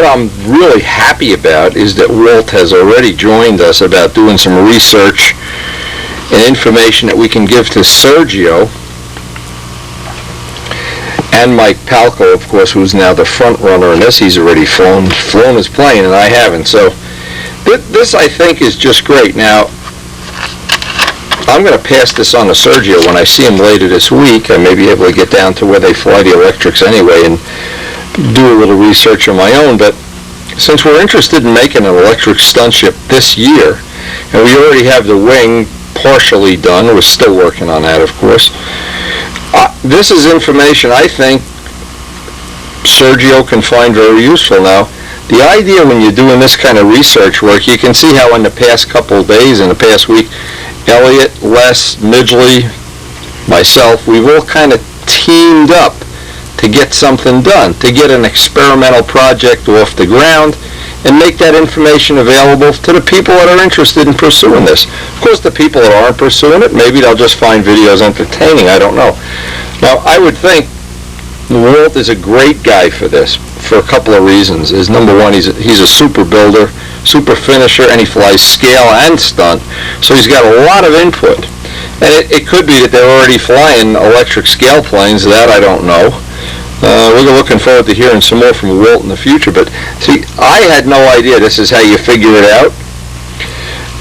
I'm really happy about is that Walt has already joined us about doing some research and information that we can give to Sergio and Mike Palco, of course, who's now the front runner, unless he's already flown his plane, and I haven't. So this, I think, is just great. Now, I'm going to pass this on to Sergio when I see him later this week. I may be able to get down to where they fly the electrics anyway and do a little research on my own. But since we're interested in making an electric stunt ship this year, and we already have the wing partially done, we're still working on that, of course, this is information I think Sergio can find very useful. Now, the idea when you're doing this kind of research work, you can see how in the past couple of days, in the past week, Elliot, Les, Midgley, myself, we've all kind of teamed up to get something done, to get an experimental project off the ground and make that information available to the people that are interested in pursuing this. Of course, the people that aren't pursuing it, maybe they'll just find videos entertaining, I don't know. Now, I would think Walt is a great guy for this, for a couple of reasons. Is number one, he's a super builder, super finisher, and he flies scale and stunt, so he's got a lot of input. And it could be that they're already flying electric scale planes, that I don't know. We're looking forward to hearing some more from Walt in the future, but see, I had no idea this is how you figure it out.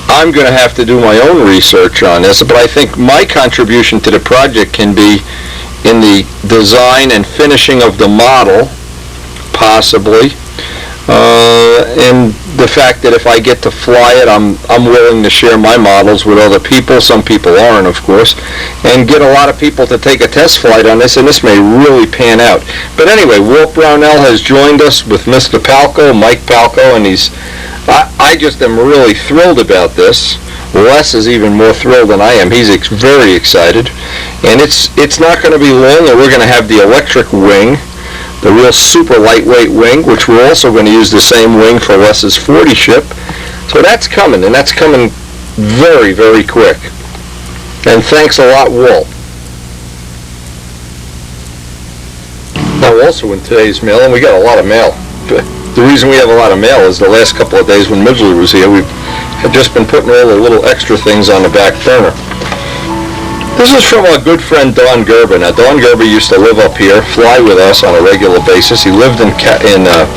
I'm going to have to do my own research on this, but I think my contribution to the project can be in the design and finishing of the model, possibly, and the fact that if I get to fly it, I'm willing to share my models with other people. Some people aren't, of course, and get a lot of people to take a test flight on this, and this may really pan out. But anyway, Walt Brownell has joined us with Mr. Palco, Mike Palco, and I just am really thrilled about this. Les is even more thrilled than I am. He's very excited. And it's not going to be long, and we're going to have the electric wing, the real super lightweight wing, which we're also going to use the same wing for Les's 40 ship. So that's coming, and that's coming very, very quick. And thanks a lot, Walt. Now also in today's mail, and we got a lot of mail. The reason we have a lot of mail is the last couple of days when Midgley was here, we've just been putting all the little extra things on the back burner. This is from our good friend Don Gerber. Now, Don Gerber used to live up here, fly with us on a regular basis. He lived in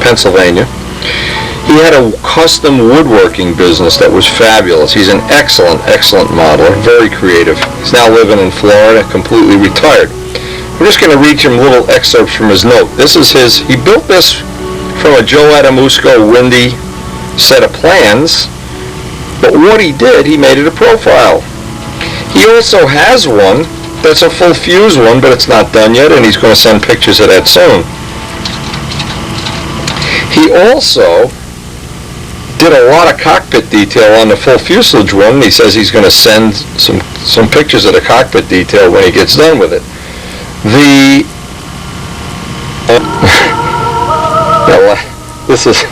Pennsylvania. He had a custom woodworking business that was fabulous. He's an excellent, excellent modeler, very creative. He's now living in Florida, completely retired. We're just going to read him little excerpts from his note. This is he built this from a Joe Adamusco Windy set of plans, but what he did, he made it a profile. He also has one that's a full fuse one, but it's not done yet, and he's going to send pictures of that soon. He also did a lot of cockpit detail on the full fuselage one. He says he's going to send some pictures of the cockpit detail when he gets done with it. This is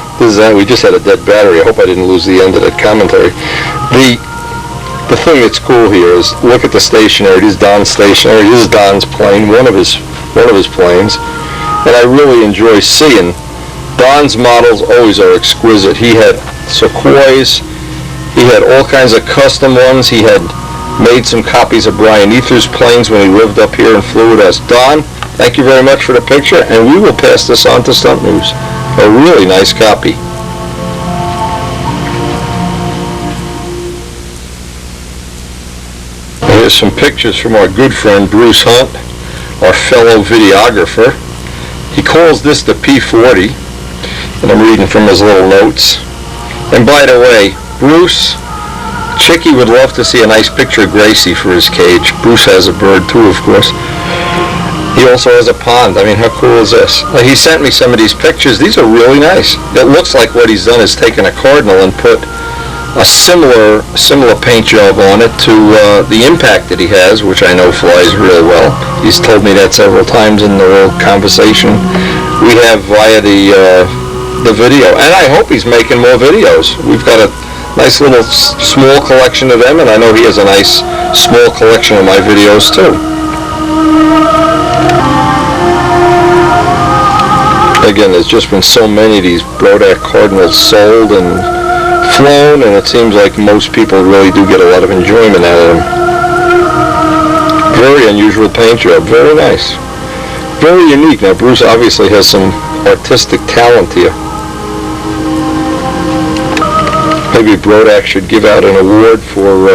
we just had a dead battery. I hope I didn't lose the end of that commentary. The thing that's cool here is look at the stationary. This is Don's stationary. This is Don's plane, one of his planes, and I really enjoy seeing Don's models. Always are exquisite. He had Sequoias. He had all kinds of custom ones. He had made some copies of Brian Ether's planes when he lived up here and flew with us. Don, thank you very much for the picture, and we will pass this on to Stunt News. A really nice copy. And here's some pictures from our good friend Bruce Hunt, our fellow videographer. He calls this the P40, and I'm reading from his little notes. And by the way, Bruce, Chicky would love to see a nice picture of Gracie for his cage. Bruce has a bird too, of course. He also has a pond. I mean, how cool is this? He sent me some of these pictures. These are really nice. It looks like what he's done is taken a Cardinal and put a similar paint job on it to the Impact that he has, which I know flies really well. He's told me that several times in the little conversation we have via the video. And I hope he's making more videos. We've got a nice little small collection of them, and I know he has a nice small collection of my videos too. Again, there's just been so many of these Brodak Cardinals sold and flown, and it seems like most people really do get a lot of enjoyment out of them. Very unusual paint job, very nice. Very unique. Now, Bruce obviously has some artistic talent here. Maybe Brodak should give out an award for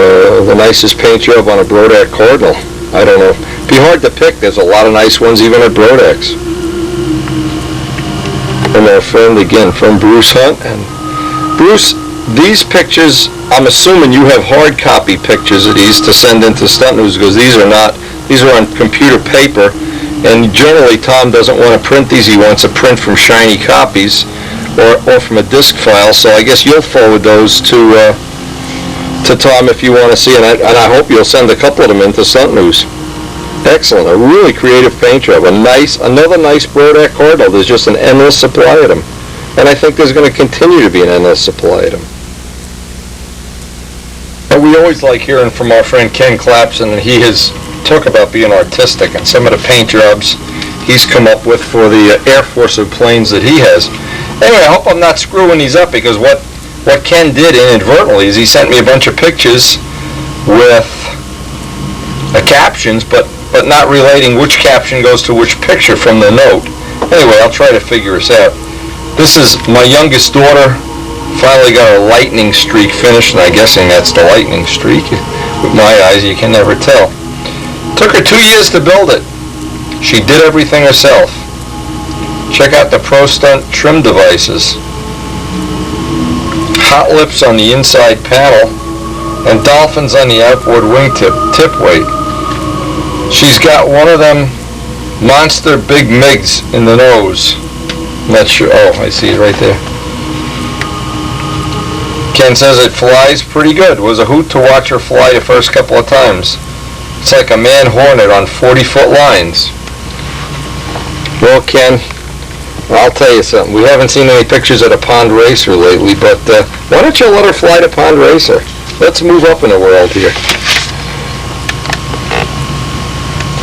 the nicest paint job on a Brodak Cardinal. I don't know. It'd be hard to pick. There's a lot of nice ones even at Brodak's. And our friend again from Bruce Hunt. And Bruce, these pictures, I'm assuming you have hard copy pictures of these to send into Stunt News, because these are on computer paper, and generally Tom doesn't want to print these. He wants a print from shiny copies or from a disc file. So I guess you'll forward those to Tom if you want to see, and I hope you'll send a couple of them into Stunt News. Excellent, a really creative paint job. Another nice Brodak Cardinal. There's just an endless supply of them, and I think there's going to continue to be an endless supply of them. And we always like hearing from our friend Ken Clapson, and he has talked about being artistic, and some of the paint jobs he's come up with for the Air Force of planes that he has. Anyway, I hope I'm not screwing these up, because what Ken did inadvertently is he sent me a bunch of pictures with captions, but not relating which caption goes to which picture from the note. Anyway, I'll try to figure this out. This is my youngest daughter. Finally got her lightning streak finished, and I'm guessing that's the lightning streak. With my eyes, you can never tell. Took her 2 years to build it. She did everything herself. Check out the Pro Stunt trim devices. Hot lips on the inside panel, and dolphins on the outboard wingtip tip weight. She's got one of them monster big MiGs in the nose. Not sure. Oh, I see it right there. Ken says it flies pretty good. Was a hoot to watch her fly the first couple of times. It's like a man hornet on 40-foot lines. Well, Ken, I'll tell you something. We haven't seen any pictures of the Pond Racer lately, but why don't you let her fly the Pond Racer? Let's move up in the world here.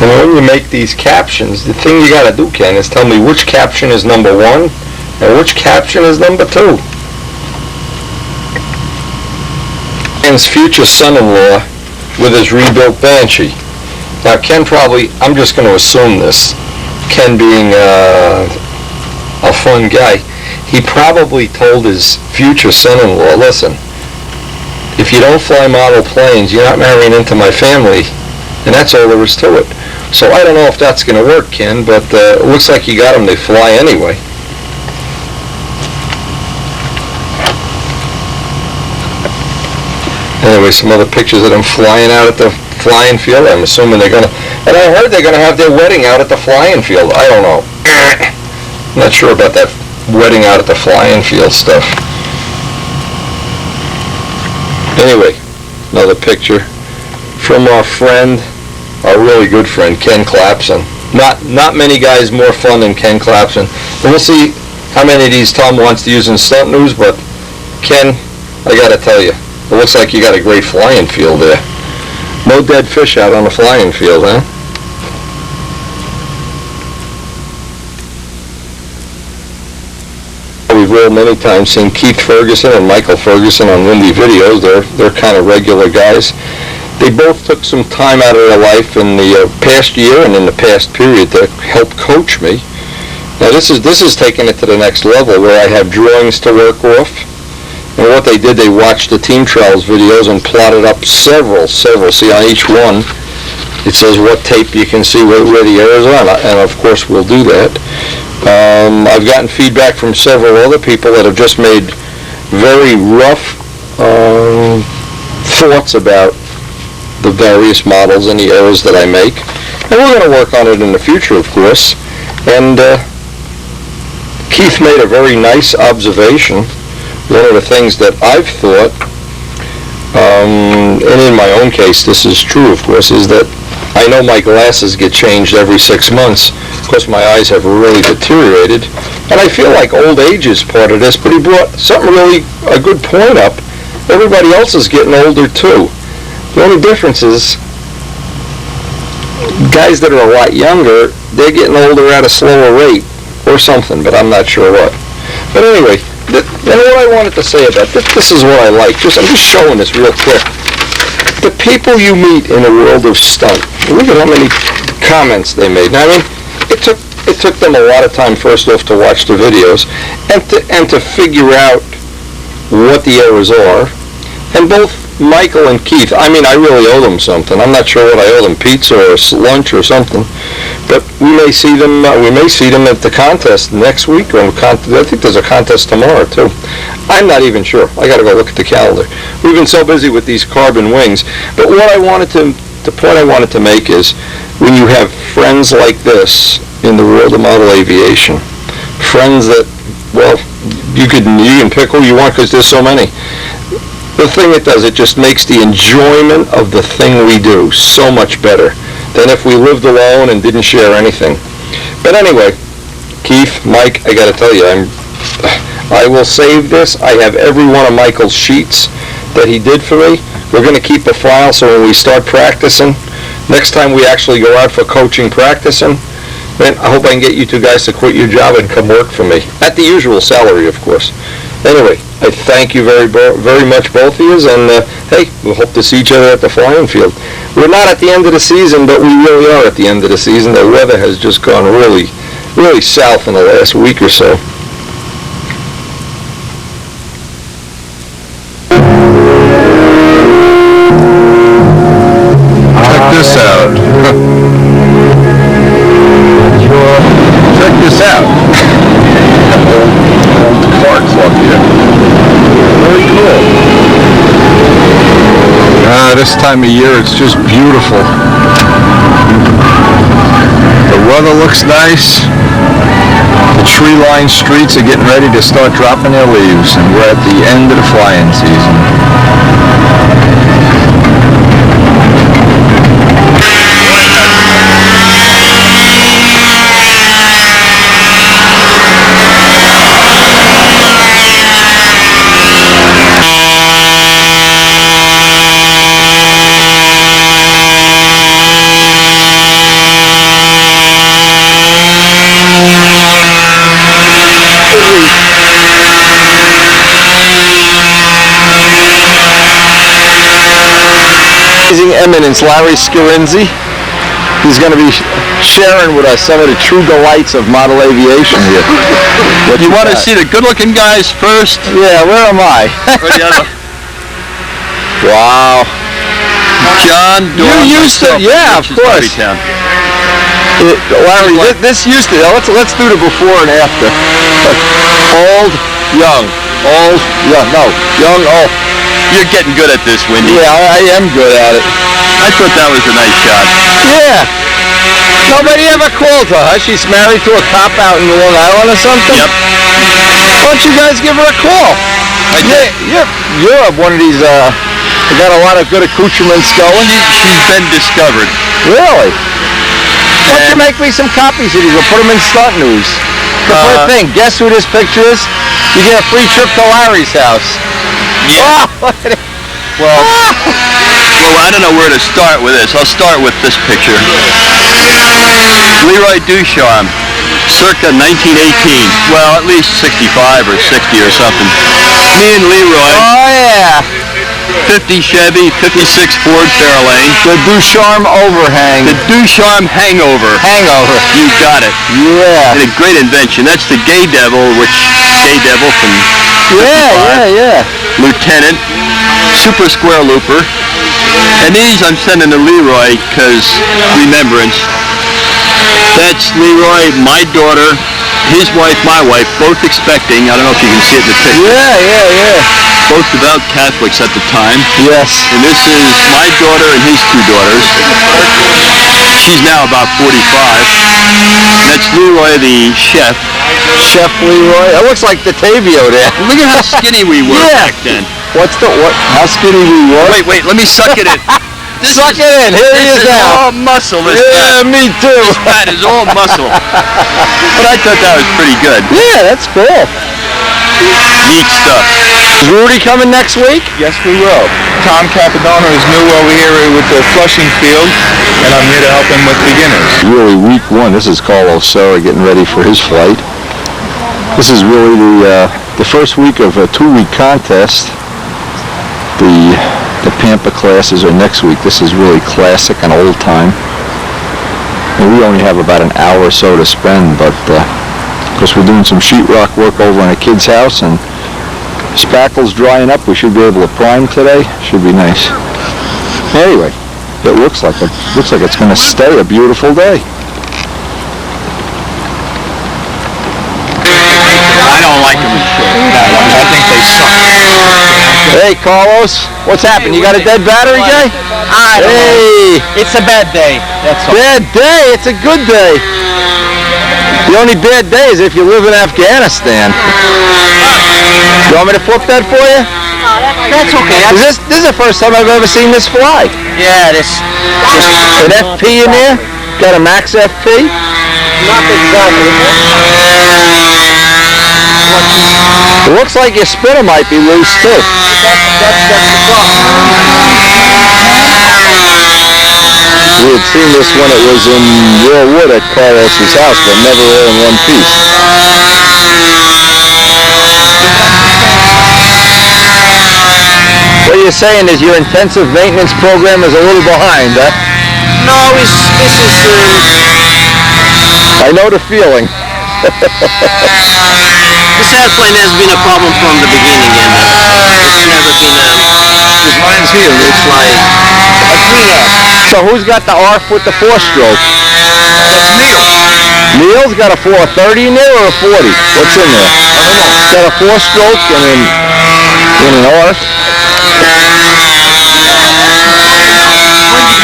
And when you make these captions, the thing you gotta do, Ken, is tell me which caption is number 1 and which caption is number 2. Ken's future son-in-law with his rebuilt Banshee. Now, Ken probably, I'm just going to assume this, Ken being a fun guy, he probably told his future son-in-law, listen, if you don't fly model planes, you're not marrying into my family, and that's all there is to it. So I don't know if that's going to work, Ken, but it looks like you got him to fly anyway. Anyway, some other pictures of them flying out at the flying field. I'm assuming they're going to, and I heard they're going to have their wedding out at the flying field. I don't know. I'm not sure about that wedding out at the flying field stuff. Anyway, another picture from our friend, our really good friend, Ken Clapson. Not many guys more fun than Ken Clapson. And we'll see how many of these Tom wants to use in stunt news, but Ken, I got to tell you, it looks like you got a great flying field there. No dead fish out on the flying field, huh? We've real many times seen Keith Ferguson and Michael Ferguson on Windy Videos. They're kind of regular guys. They both took some time out of their life in the past year and in the past period to help coach me. Now this is taking it to the next level where I have drawings to work off. And what they did, they watched the Team Trials videos and plotted up several. See, on each one, it says what tape you can see where the errors are, and of course we'll do that. I've gotten feedback from several other people that have just made very rough thoughts about the various models and the errors that I make. And we're going to work on it in the future, of course. And Keith made a very nice observation. One of the things that I've thought, and in my own case this is true, of course, is that I know my glasses get changed every 6 months because my eyes have really deteriorated, and I feel like old age is part of this, but he brought something really, a good point up. Everybody else is getting older too. The only difference is guys that are a lot younger, they're getting older at a slower rate or something, but I'm not sure what. But anyway, and what I wanted to say about this is what I like. I'm just showing this real quick. The people you meet in the world of stunt, look at how many comments they made. Now, I mean, it took them a lot of time, first off, to watch the videos and to figure out what the errors are. And both Michael and Keith, I mean, I really owe them something. I'm not sure what I owe them, pizza or lunch or something. But we may see them at the contest next week, or I think there's a contest tomorrow too. I'm not even sure. I got to go look at the calendar. We've been so busy with these carbon wings. But what the point I wanted to make is, when you have friends like this in the world of model aviation, friends that, well, you can pick who you want because there's so many. The thing it does, it just makes the enjoyment of the thing we do so much better than if we lived alone and didn't share anything. But anyway, Keith, Mike, I got to tell you, I will save this. I have every one of Michael's sheets that he did for me. We're going to keep a file so when we start practicing, next time we actually go out for coaching practicing, Man, I hope I can get you two guys to quit your job and come work for me. At the usual salary, of course. Anyway, I thank you very much, both of you, and hey, we'll hope to see each other at the flying field. We're not at the end of the season, but we really are at the end of the season. The weather has just gone really, really south in the last week or so. Check this out. Check this out. Old car club here. Very cool. This time of year it's just beautiful. The weather looks nice. The tree-lined streets are getting ready to start dropping their leaves, and we're at the end of the flying season. Eminence Larry Scarinzi. He's going to be sharing with us some of the true delights of model aviation here. You want to see the good-looking guys first? Yeah, where am I? Wow. John Dorn. You used to, yeah, of course. Larry, this used to, let's do the before and after. Old, young. Old, young, no, young, old. You're getting good at this, Wendy. Yeah, I am good at it. I thought that was a nice shot. Yeah. Nobody ever called her. She's married to a cop out in Long Island or something? Yep. Why don't you guys give her a call? You're one of these, you got a lot of good accoutrements going. She's been discovered. Really? Why don't you make me some copies of these? We'll put them in Stunt News. The first thing, guess who this picture is? You get a free trip to Larry's house. Yeah. Well, I don't know where to start with this. I'll start with this picture. Leroy Ducharme, circa 1918. Well, at least 65 or 60 or something. Me and Leroy. Oh, yeah. 50 Chevy, 56 Ford Fairlane. The Ducharme overhang. The Ducharme hangover. Hangover. You got it. Yeah. And a great invention. That's the Gay Devil, Gay Devil from Yeah. Lieutenant, Super Square Looper. And these I'm sending to Leroy because remembrance. That's Leroy, my daughter, his wife, my wife, both expecting. I don't know if you can see it in the picture. Yeah. Both devout Catholics at the time. Yes. And this is my daughter and his two daughters. She's now about 45. And that's Leroy, the chef. Chef Leroy. It looks like the Tavio there. Look at how skinny we were back then. How skinny we were? Wait, let me suck it in. Suck it in. Here he is now. All muscle. This Yeah, me too. This fat is all muscle. But I thought that was pretty good. Yeah, that's cool. Neat stuff. Is Rudy coming next week? Yes, we will. Tom Capodono is new over here with the flushing field, and I'm here to help him with beginners. Really week one. This is Carlos Serra getting ready for his flight. This is really the first week of a 2-week contest. The Pampa classes are next week. This is really classic and old time. And we only have about an hour or so to spend, but of course we're doing some sheetrock work over in a kid's house, and spackle's drying up. We should be able to prime today. Should be nice. Anyway, it looks like it's going to stay a beautiful day. I don't like them. I think they suck. Hey, Carlos, what's happened? You got a dead battery, Jay? I don't know. It's a bad day. That's all. Bad day? It's a good day. The only bad day is if you live in Afghanistan. You want me to flip that for you? That's okay. This is the first time I've ever seen this fly. Yeah, this. An FP in there? Got a max FP? Not exactly. It looks like your spinner might be loose too. That's the problem. had seen this when it was in raw wood at Carlos's house, but never all in one piece. What you're saying is your intensive maintenance program is a little behind, huh? No, this is... I know the feeling. This airplane has been a problem from the beginning, and it's never been His line's here. it's like a cleanup. So who's got the ARF with the 4-stroke? That's Neil. Neil's got a 430 in there or a 40? What's in there? I don't know. It's got a 4-stroke and an ARF.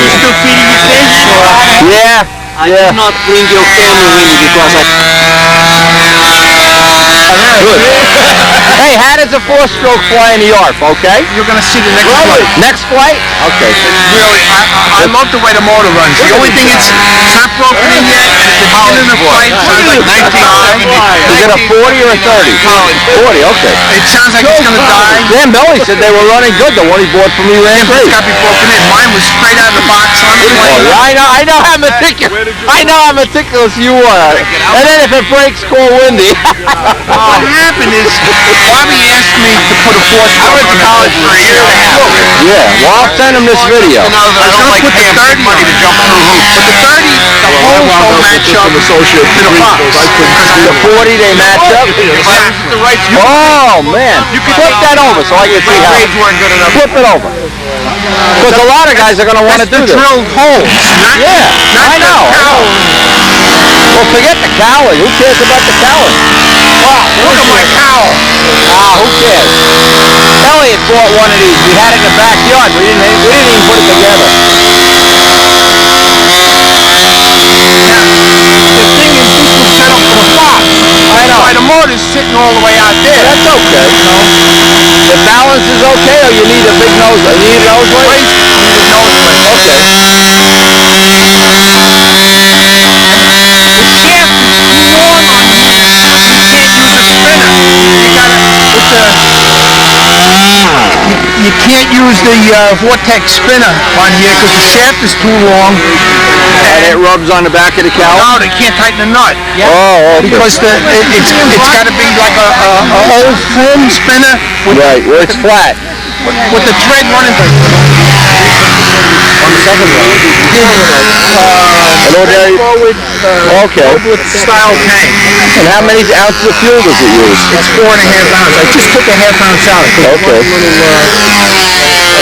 You still feeding your fish? Yeah. I did not bring your camera with me because Good. Hey, how does a 4-stroke fly in the ARF, okay? You're going to see the next flight. Next flight? Okay. Really, I love the way the motor runs. The only thing it's not broken in yet, and at the beginning of the flight, it sounds like 1970. Is it a 40 or a 30? 40, okay. It sounds like it's going to die. Belly said they were running good. The one he bought from me ran It's great. got to be broken in. Mine was straight out of the box on the Oh, plane. yeah, I know how meticulous. I know how meticulous you are. And then if it breaks, call Wendy. What happened is, Bobby asked me to put a 4-stroke. I went to college for a year and a half. Yeah, well, I'll send him this video. I was going to put the 30 money to jump through hoops. But the 30, the holes don't match up to the box. The 40, they match up? The right Oh, man. Flip that over so I can see how. weren't good enough. Flip it over. Because a lot of guys are going to want to do That's the this. drilled holes. Yeah, I know. Well, forget the cowling. Who cares about the cowling? Look at my cowl. Who cares? Elliot bought one of these. We had it in the backyard. We didn't even put it together. The thing is, this was set up for the box. I know. Why the motor's sitting all the way out there. That's okay. The balance is okay, or you need a big nose? You need a nose plate? You can't use the Vortex spinner on here because the shaft is too long. And it rubs on the back of the cowl? No, they can't tighten the nut. Oh, okay. Because it's got to be like a old foam spinner Right, where it's flat. with the thread running. On the second one. Okay. With style tank. And how many ounces of fuel does it use? It's 4.5 ounces. I just took a half ounce out. Okay.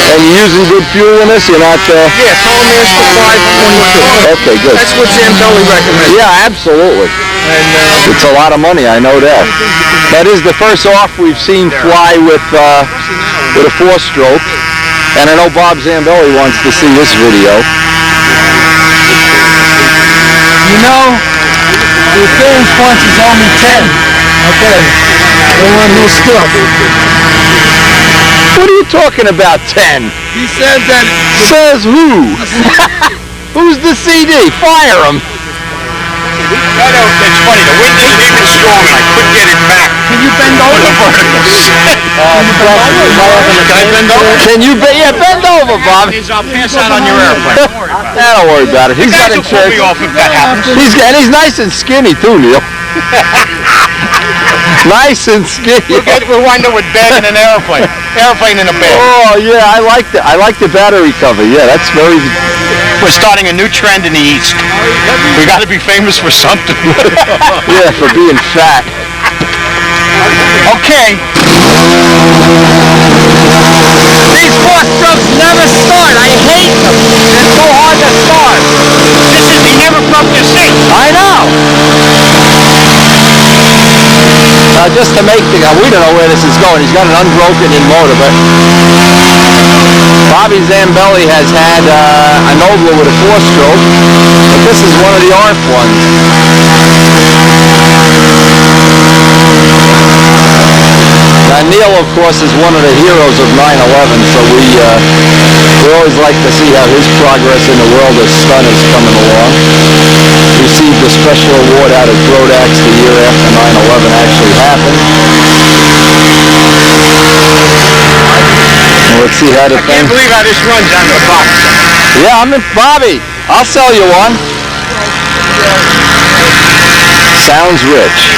And you're using good fuel in this? You're not... Yeah, Tollmaster 522. Okay, good. That's what Zambelli recommends. Yeah, absolutely. And It's a lot of money, I know that. That is the first ARF we've seen fly with a 4-stroke. And I know Bob Zambelli wants to see this video. you know, the film sponsors owe me 10. Okay. They want no stuff. What are you talking about, 10? He said that. Says who? Who's the CD? Fire him. It's funny, the wind is even strong and I couldn't get it back. Can you bend over? Can I bend over? Can you bend over, Bob. I'll pass out on your airplane. Don't worry about it. Don't worry about it. He's got You guys will pull insurance. me off if that happens. He's nice and skinny too, Neil. Nice and skinny. We'll wind up with bed in an airplane. Airplane in a bed. Oh yeah, I like the battery cover. Yeah, that's very. We're starting a new trend in the East. We got to be famous for something. Yeah, for being fat. Okay. These 4-strokes never start. I hate them. They're so hard to start. He never broke your seat. I know. Just to make the, we don't know where this is going. He's got an unbroken in motor, but Bobby Zambelli has had a Nobler with a 4-stroke, but this is one of the ARF ones. Now Neil, of course, is one of the heroes of 9/11, so we always like to see how his progress in the world of stunt is coming along. Received a special award out at Brodax the year after 9/11 actually happened. Let's see how the I can't thing... believe how this runs out of the box. Yeah, I'm in... Bobby, I'll sell you one. Sounds rich.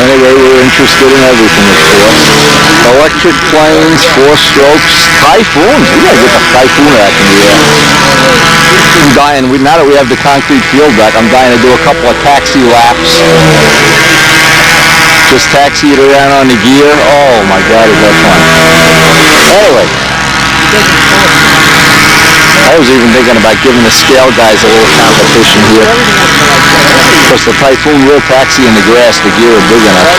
Anyway, we're interested in everything, of course. Electric planes, 4 strokes, typhoons. We gotta get the typhoon rack in the air. I'm dying. Now that we have the concrete field back, I'm dying to do a couple of taxi laps. Just taxi it around on the gear. Oh my God, is that fun. Anyway. I was even thinking about giving the scale guys a little competition here. Because the Typhoon will taxi in the grass, the gear is big enough.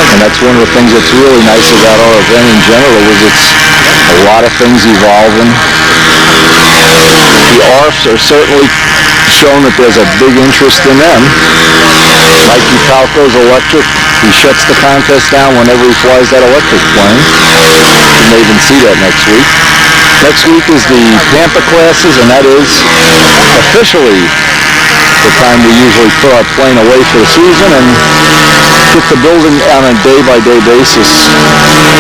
And that's one of the things that's really nice about our event in general is it's a lot of things evolving. The ARFs are certainly shown that there's a big interest in them. Mikey Palco's electric, he shuts the contest down whenever he flies that electric plane. You may even see that next week. Next week is the Pampa classes, and that is officially the time we usually put our plane away for the season and get the building on a day-by-day basis.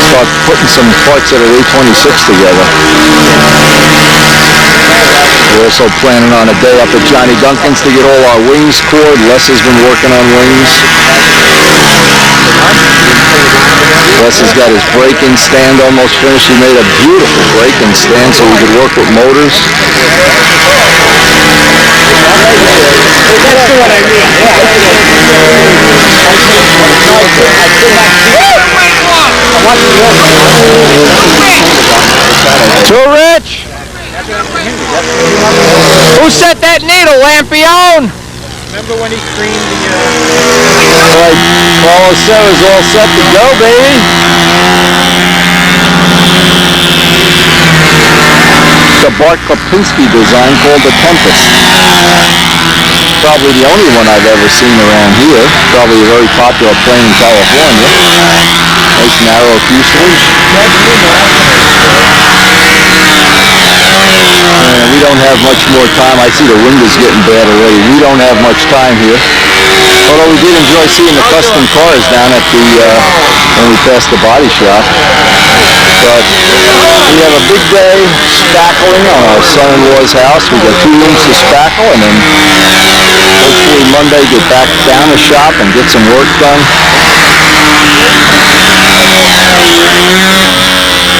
Start putting some parts that are A26 together. We're also planning on a day up at Johnny Duncan's to get all our wings cored. Les has been working on wings. Les has got his braking stand almost finished. He made a beautiful braking stand so we could work with motors. Too rich? Who set that needle, Lampion? Remember when he creamed the... Like Carlos Serra's all set to go, baby. It's a Bart Klapinski design called the Tempest. Probably the only one I've ever seen around here. Probably a very popular plane in California. Nice narrow fuselage. We don't have much more time. I see the wind is getting bad already. We don't have much time here. Although we did enjoy seeing the custom cars down at the, when we passed the body shop. But we have a big day spackling on our son-in-law's house. We got 2 rooms to spackle, and then hopefully Monday get back down the shop and get some work done.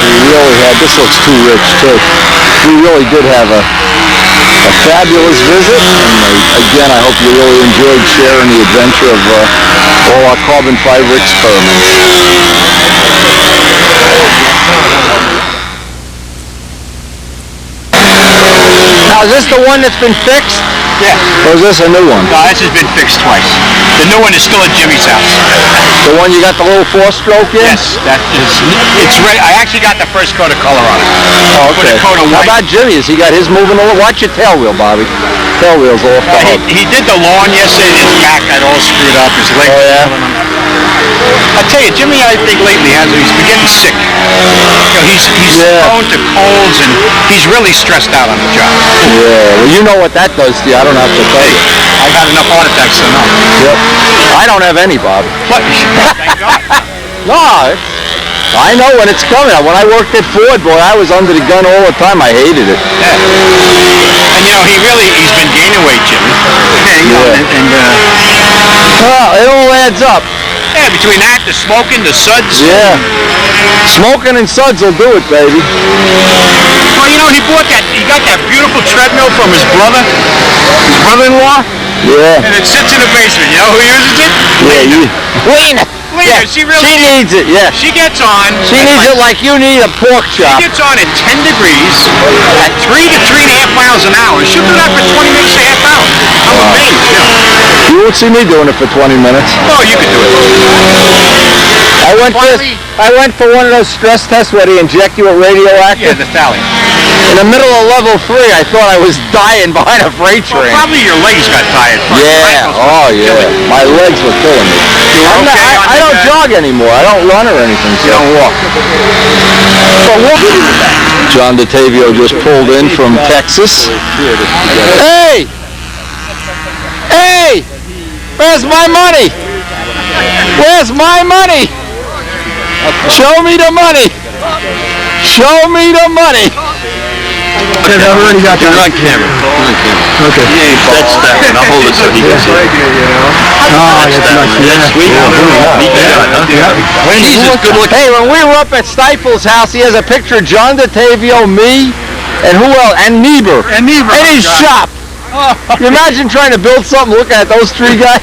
We really had, this looks too rich too. We really did have a fabulous visit, and again, I hope you really enjoyed sharing the adventure of all our carbon fiber experiments. Now, is this the one that's been fixed? Yeah. Or is this a new one? No, this has been fixed twice. The new one is still at Jimmy's house. The one you got the little 4-stroke in? Yes, that is. It's ready. I actually got the first coat of color on it. Oh, okay. Put a coat of How white. about Jimmy's? He got his moving over. Watch your tail wheel, Bobby. Tail wheel's off the hook. He did the lawn yesterday. His back got all screwed up. His legs. Oh, yeah? I tell you, Jimmy, I think lately he's been getting sick. You know, he's prone to colds, and he's really stressed out on the job. Yeah, well, you know what that does to you. I don't have to tell you. I've had enough heart attacks to know. Yep. I don't have any, Bob. What? Thank God. No, I know when it's coming. When I worked at Ford, boy, I was under the gun all the time. I hated it. Yeah. And you know, he's been gaining weight, Jimmy. Yeah, you know, Well, it all adds up. Yeah, between that, the smoking, the suds. Yeah. Smoking and suds will do it, baby. Well, you know, he got that beautiful treadmill from his brother-in-law. Yeah. And it sits in the basement. You know who uses it? Lena. Lena, Yeah, she needs it, yeah. She gets on. She needs it like you need a pork chop. She gets on at 10 degrees at 3 to 3.5 miles an hour. She'll do that for 20 minutes to half hour. I'm amazed, you know. You won't see me doing it for 20 minutes. Oh, you can do it. I went for one of those stress tests where they inject you with radioactive. Yeah, the thallium. In the middle of level 3, I thought I was dying behind a freight Well, train. probably your legs got tired first. Yeah, oh yeah. My legs were killing me. I don't jog anymore. I don't run or anything, so I don't walk. John DeTavio just pulled in from Texas. Hey! Hey! Where's my money? Where's my money? Show me the money! Show me the money! Okay, I've already got that. You're on camera. Okay. That's that one. I'll hold it so he can see. That's sweet. Neat shot, huh? Jesus, good looking. Hey, when we were up at Stifel's house, he has a picture of John DeTavio, me, and who else? And Niebuhr. And Niebuhr. In his shop. You imagine trying to build something looking at those three guys?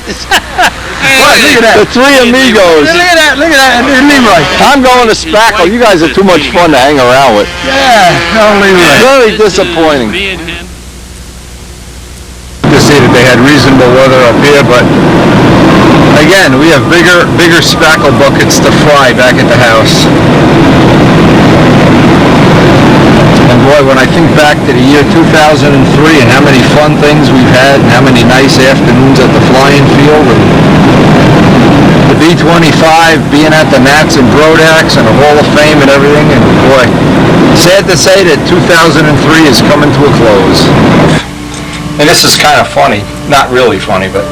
Look at that. The three amigos. Look at that. Look at that. And Leroy. I'm going to Spackle. You guys are too much fun to hang around with. Yeah. No, Leroy. Very disappointing. To see that they had reasonable weather up here, but again, we have bigger spackle buckets to fry back at the house. And boy, when I think back to the year 2003 and how many fun things we've had and how many nice afternoons at the flying field and the B-25 being at the Nats and Brodax and the Hall of Fame and everything, and boy, sad to say that 2003 is coming to a close. And this is kind of funny, not really funny, but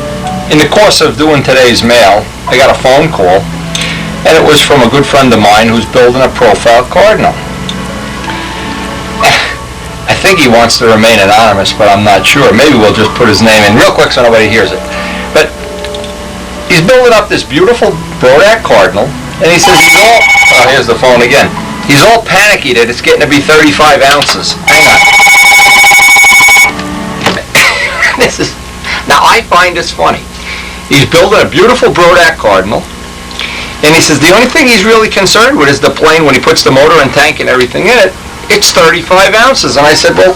in the course of doing today's mail, I got a phone call, and it was from a good friend of mine who's building a profile Cardinal. I think he wants to remain anonymous, but I'm not sure. Maybe we'll just put his name in real quick so nobody hears it. But he's building up this beautiful Brodax Cardinal, and he says he's all... Oh, here's the phone again. He's all panicky that it's getting to be 35 ounces. Hang on. This is... Now, I find this funny. He's building a beautiful Brodax Cardinal, and he says the only thing he's really concerned with is the plane when he puts the motor and tank and everything in it. It's 35 ounces. And I said, well,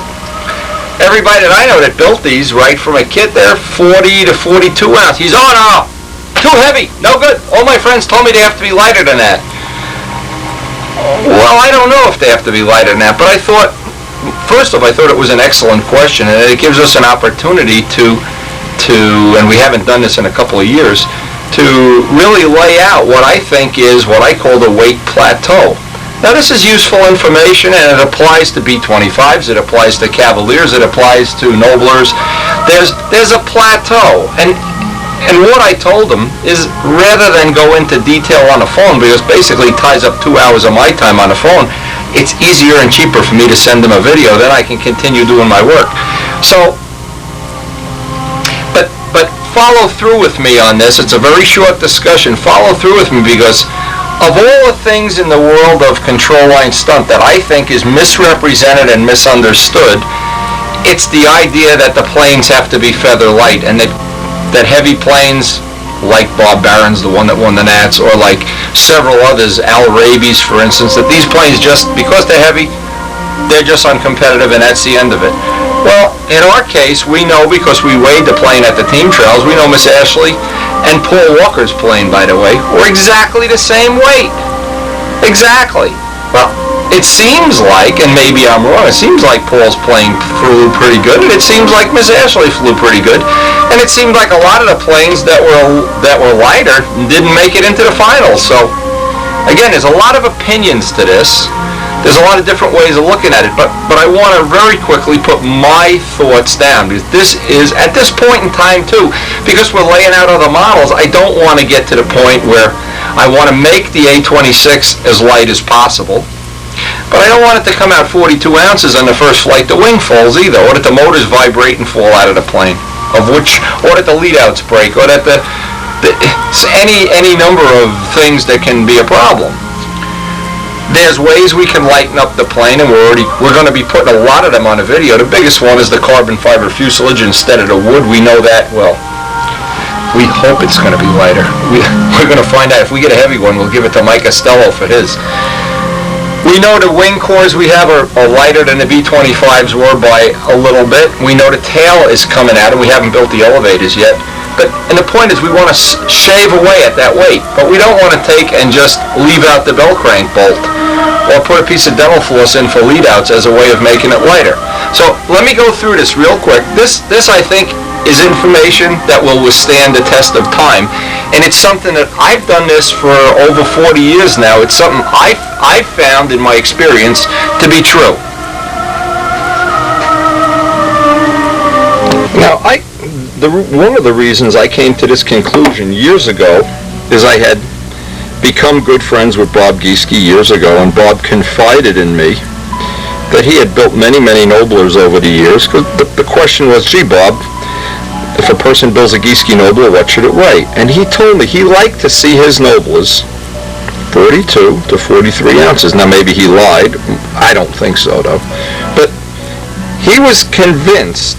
everybody that I know that built these, right from a kid, they're 40 to 42 ounces. He's, oh no, too heavy, no good. All my friends told me they have to be lighter than that. Well, I don't know if they have to be lighter than that, but I thought, first off, I thought it was an excellent question, and it gives us an opportunity to, and we haven't done this in a couple of years, to really lay out what I think is what I call the weight plateau. Now, this is useful information, and it applies to B-25s, it applies to Cavaliers, it applies to Noblers. There's a plateau, and what I told them is, rather than go into detail on the phone, because basically it ties up 2 hours of my time on the phone, it's easier and cheaper for me to send them a video, then I can continue doing my work. So, but follow through with me on this. It's a very short discussion. Follow through with me, because of all the things in the world of control line stunt that I think is misrepresented and misunderstood, it's the idea that the planes have to be feather light, and that heavy planes, like Bob Barron's, the one that won the Nats, or like several others, Al Raby's for instance, that these planes just, because they're heavy, they're just uncompetitive, and that's the end of it. Well, in our case, we know, because we weighed the plane at the team trials, we know Miss Ashley and Paul Walker's plane, by the way, were exactly the same weight. Exactly. Well, it seems like, and maybe I'm wrong, it seems like Paul's plane flew pretty good, and it seems like Miss Ashley flew pretty good, and it seemed like a lot of the planes that were lighter didn't make it into the finals. So, again, there's a lot of opinions to this. There's a lot of different ways of looking at it, but I want to very quickly put my thoughts down, because this is, at this point in time too, because we're laying out other models, I don't want to get to the point where I want to make the A26 as light as possible, but I don't want it to come out 42 ounces on the first flight the wing falls either, or that the motors vibrate and fall out of the plane, or that the lead-outs break, or that any number of things that can be a problem. There's ways we can lighten up the plane, and we're going to be putting a lot of them on the video. The biggest one is the carbon fiber fuselage instead of the wood. We know that, well, we hope it's going to be lighter. We're going to find out. If we get a heavy one, we'll give it to Mike Costello for his. We know the wing cores we have are lighter than the B-25s were by a little bit. We know the tail is coming out, and we haven't built the elevators yet. And the point is we want to shave away at that weight, but we don't want to take and just leave out the bell crank bolt or put a piece of dental floss in for lead outs as a way of making it lighter. So let me go through this real quick. This I think is information that will withstand the test of time, and it's something that I've done this for over 40 years now. It's something I've found in my experience to be true. Now, one of the reasons I came to this conclusion years ago is I had become good friends with Bob Gieske years ago, and Bob confided in me that he had built many, many Noblers over the years. Because the question was, gee, Bob, if a person builds a Gieske Nobler, what should it weigh? And he told me he liked to see his Noblers 42 to 43 ounces. Now, maybe he lied. I don't think so, though. But he was convinced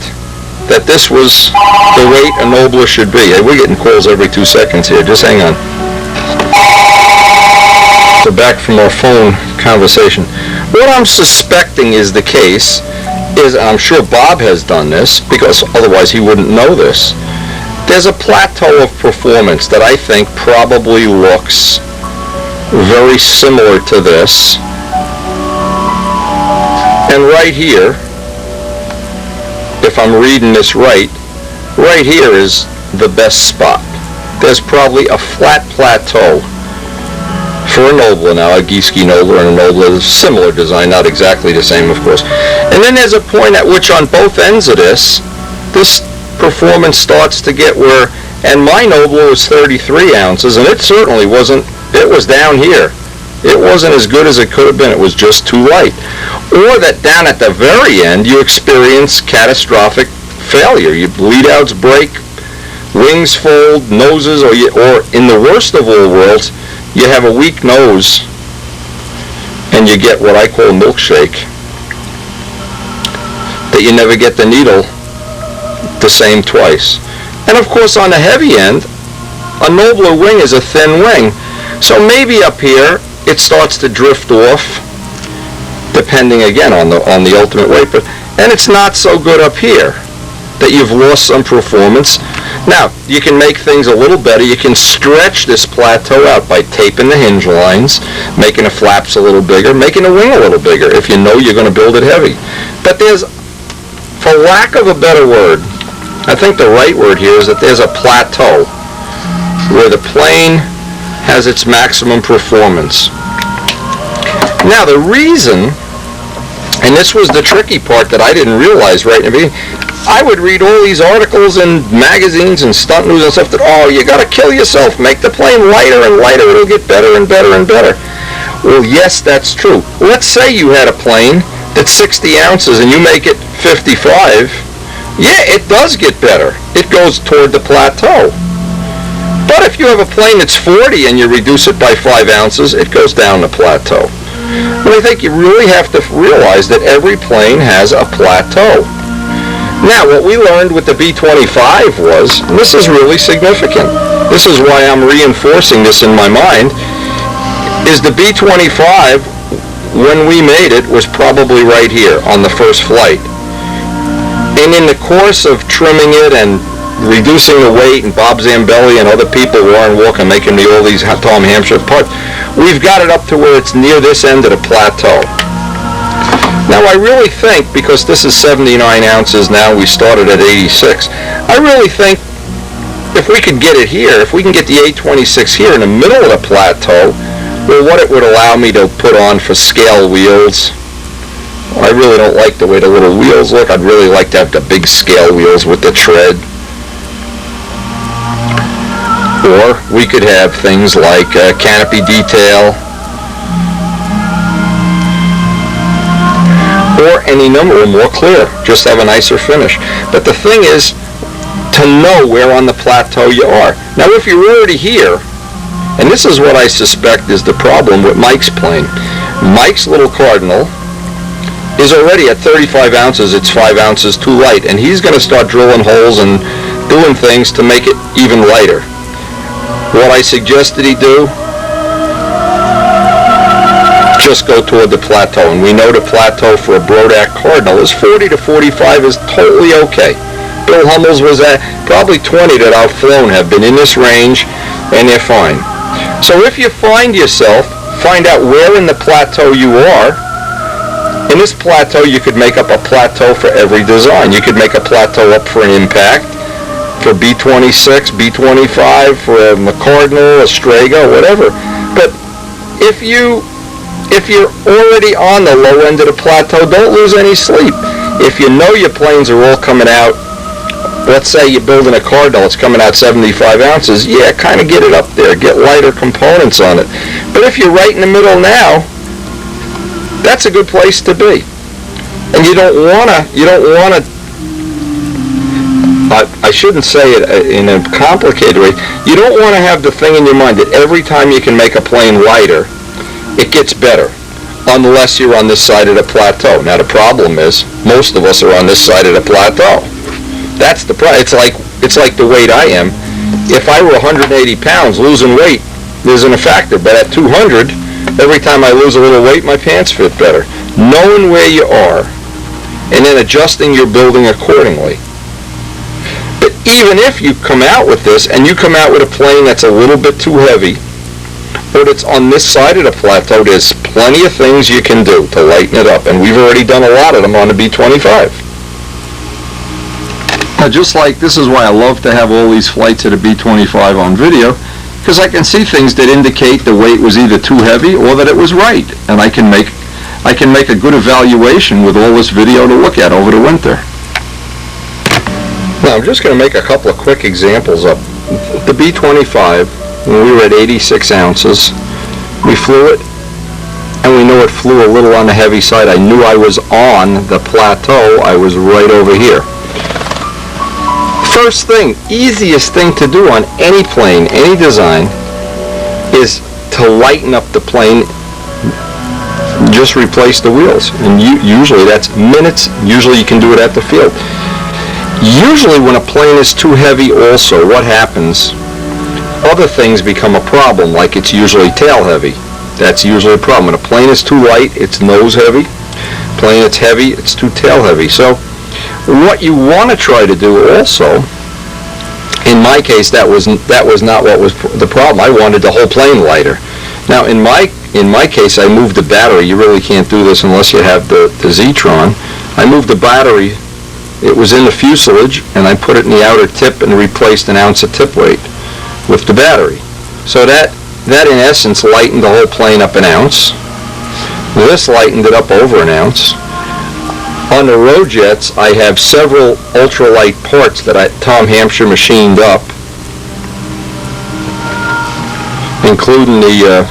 that this was the weight a Nobler should be. Hey, we're getting calls every 2 seconds here. Just hang on. So back from our phone conversation. What I'm suspecting is the case is, and I'm sure Bob has done this, because otherwise he wouldn't know this, there's a plateau of performance that I think probably looks very similar to this. And right here, if I'm reading this right here is the best spot. There's probably a flat plateau for a Nobler now, a Gieske Nobler and a Nobler, similar design, not exactly the same, of course. And then there's a point at which on both ends of this performance starts to get where, and my Nobler was 33 ounces, and it certainly wasn't, it was down here. It wasn't as good as it could have been. It was just too light. Or that down at the very end, you experience catastrophic failure. Your lead outs break, wings fold, noses, or in the worst of all worlds, you have a weak nose, and you get what I call a milkshake. That you never get the needle the same twice. And of course, on the heavy end, a Nobler wing is a thin wing. So maybe up here, it starts to drift off, depending again on the ultimate weight, and it's not so good up here that you've lost some performance. Now, you can make things a little better. You can stretch this plateau out by taping the hinge lines, making the flaps a little bigger, making the wing a little bigger if you know you're going to build it heavy. But there's, for lack of a better word, I think the right word here is that there's a plateau where the plane has its maximum performance. Now the reason, and this was the tricky part that I didn't realize right in the beginning, I would read all these articles in magazines and stunt news and stuff that, oh, you gotta kill yourself, make the plane lighter and lighter, it'll get better and better and better. Well, yes, that's true. Let's say you had a plane that's 60 ounces and you make it 55. Yeah, it does get better. It goes toward the plateau. But if you have a plane that's 40 and you reduce it by 5 ounces, it goes down the plateau. But I think you really have to realize that every plane has a plateau. Now, what we learned with the B-25 was, and this is really significant, this is why I'm reinforcing this in my mind, is the B-25, when we made it, was probably right here on the first flight. And in the course of trimming it and reducing the weight, and Bob Zambelli and other people, Warren Walker, making me all these Tom Hampshire parts, we've got it up to where it's near this end of the plateau. Now I really think, because this is 79 ounces now, we started at 86, I really think if we could get it here, if we can get the 826 here in the middle of the plateau, well, what it would allow me to put on for scale wheels. I really don't like the way the little wheels look. I'd really like to have the big scale wheels with the tread. Or we could have things like canopy detail, or any number, or more clear, just have a nicer finish. But the thing is to know where on the plateau you are. Now if you're already here, and this is what I suspect is the problem with Mike's plane. Mike's little Cardinal is already at 35 ounces, it's 5 ounces too light, and he's going to start drilling holes and doing things to make it even lighter. What I suggested he do, just go toward the plateau. And we know the plateau for a Brodak Cardinal is 40 to 45 is totally okay. Bill Hummels was at. Probably 20 that I've flown have been in this range, and they're fine. So if you find out where in the plateau you are. In this plateau, you could make up a plateau for every design. You could make a plateau up for an Impact, for B26, B25, for a McCardinal, a Strega, whatever. But if you're already on the low end of the plateau, don't lose any sleep. If you know your planes are all coming out, let's say you're building a Cardinal, it's coming out 75 ounces, yeah, kind of get it up there, get lighter components on it. But if you're right in the middle now, that's a good place to be. And you don't want to, I shouldn't say it in a complicated way, you don't want to have the thing in your mind that every time you can make a plane lighter, it gets better, unless you're on this side of the plateau. Now the problem is, most of us are on this side of the plateau. That's the problem. It's like the weight I am. If I were 180 pounds, losing weight isn't a factor, but at 200, every time I lose a little weight, my pants fit better. Knowing where you are, and then adjusting your building accordingly. But even if you come out with this, and you come out with a plane that's a little bit too heavy, or that's on this side of the plateau, there's plenty of things you can do to lighten it up, and we've already done a lot of them on the B25. Now, just like this is why I love to have all these flights of the B25 on video, because I can see things that indicate the weight was either too heavy or that it was right, and I can make a good evaluation with all this video to look at over the winter. Now I'm just going to make a couple of quick examples of the B25. When we were at 86 ounces, we flew it, and we knew it flew a little on the heavy side. I knew I was on the plateau. I was right over here. First thing, easiest thing to do on any plane, any design, is to lighten up the plane. Just replace the wheels, and usually that's minutes. Usually you can do it at the field. Usually when a plane is too heavy also, what happens, other things become a problem, like it's usually tail heavy. That's usually a problem. When a plane is too light, it's nose heavy. Plane that's heavy, it's too tail heavy. So what you want to try to do also, in my case, that was not what was the problem. I wanted the whole plane lighter. Now in my case, I moved the battery. You really can't do this unless you have the Zetron. I moved the battery. It was in the fuselage, and I put it in the outer tip and replaced an ounce of tip weight with the battery. So that in essence lightened the whole plane up an ounce. This lightened it up over an ounce. On the Rojets, I have several ultralight parts that Tom Hampshire machined up, including the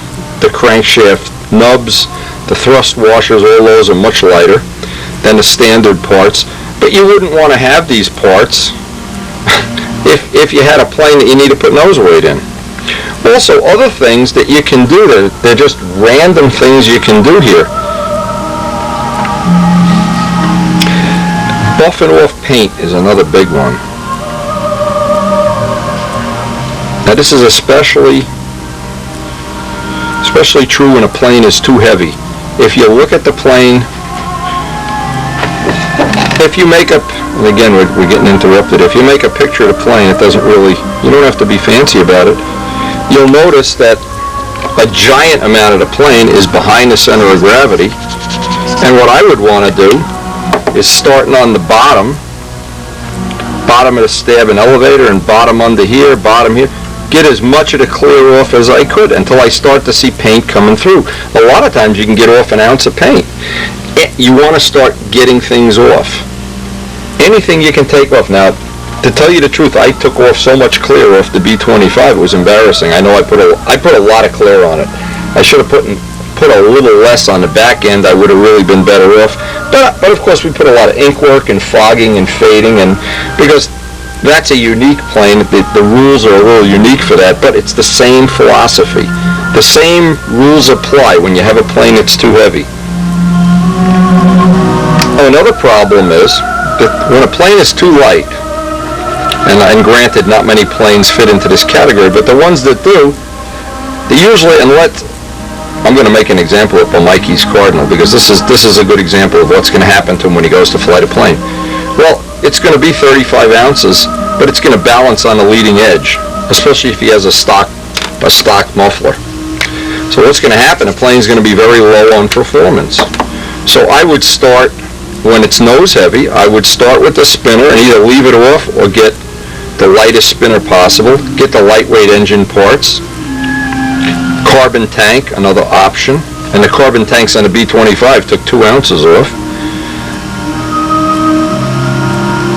crankshaft nubs, the thrust washers. All those are much lighter than the standard parts. But you wouldn't want to have these parts if you had a plane that you need to put nose weight in. Also, other things that you can do, they're just random things you can do here. Buffing off paint is another big one. Now this is especially true when a plane is too heavy. If you look at the plane, if you make up, and again we're getting interrupted, if you make a picture of the plane, it doesn't really, you don't have to be fancy about it. You'll notice that a giant amount of the plane is behind the center of gravity, and what I would want to do is starting on the bottom of the stab and elevator, and bottom under here, bottom here, get as much of the clear off as I could until I start to see paint coming through. A lot of times you can get off an ounce of paint. You want to start getting things off. Anything you can take off. Now, to tell you the truth, I took off so much clear off the B25, it was embarrassing. I know I put a lot of clear on it. I should have put a little less on the back end. I would have really been better off. But of course we put a lot of ink work and fogging and fading, and because that's a unique plane, the rules are a little unique for that, but it's the same philosophy. The same rules apply when you have a plane that's too heavy. Another problem is that when a plane is too light, and granted not many planes fit into this category, but the ones that do, they usually, I'm going to make an example of Mikey's Cardinal, because this is a good example of what's going to happen to him when he goes to fly the plane. Well, it's going to be 35 ounces, but it's going to balance on the leading edge, especially if he has a stock muffler. So what's going to happen, a plane's going to be very low on performance. So I would start, when it's nose heavy, I would start with the spinner and either leave it off or get the lightest spinner possible, get the lightweight engine parts. Carbon tank, another option, and the carbon tanks on the B-25 took 2 ounces off.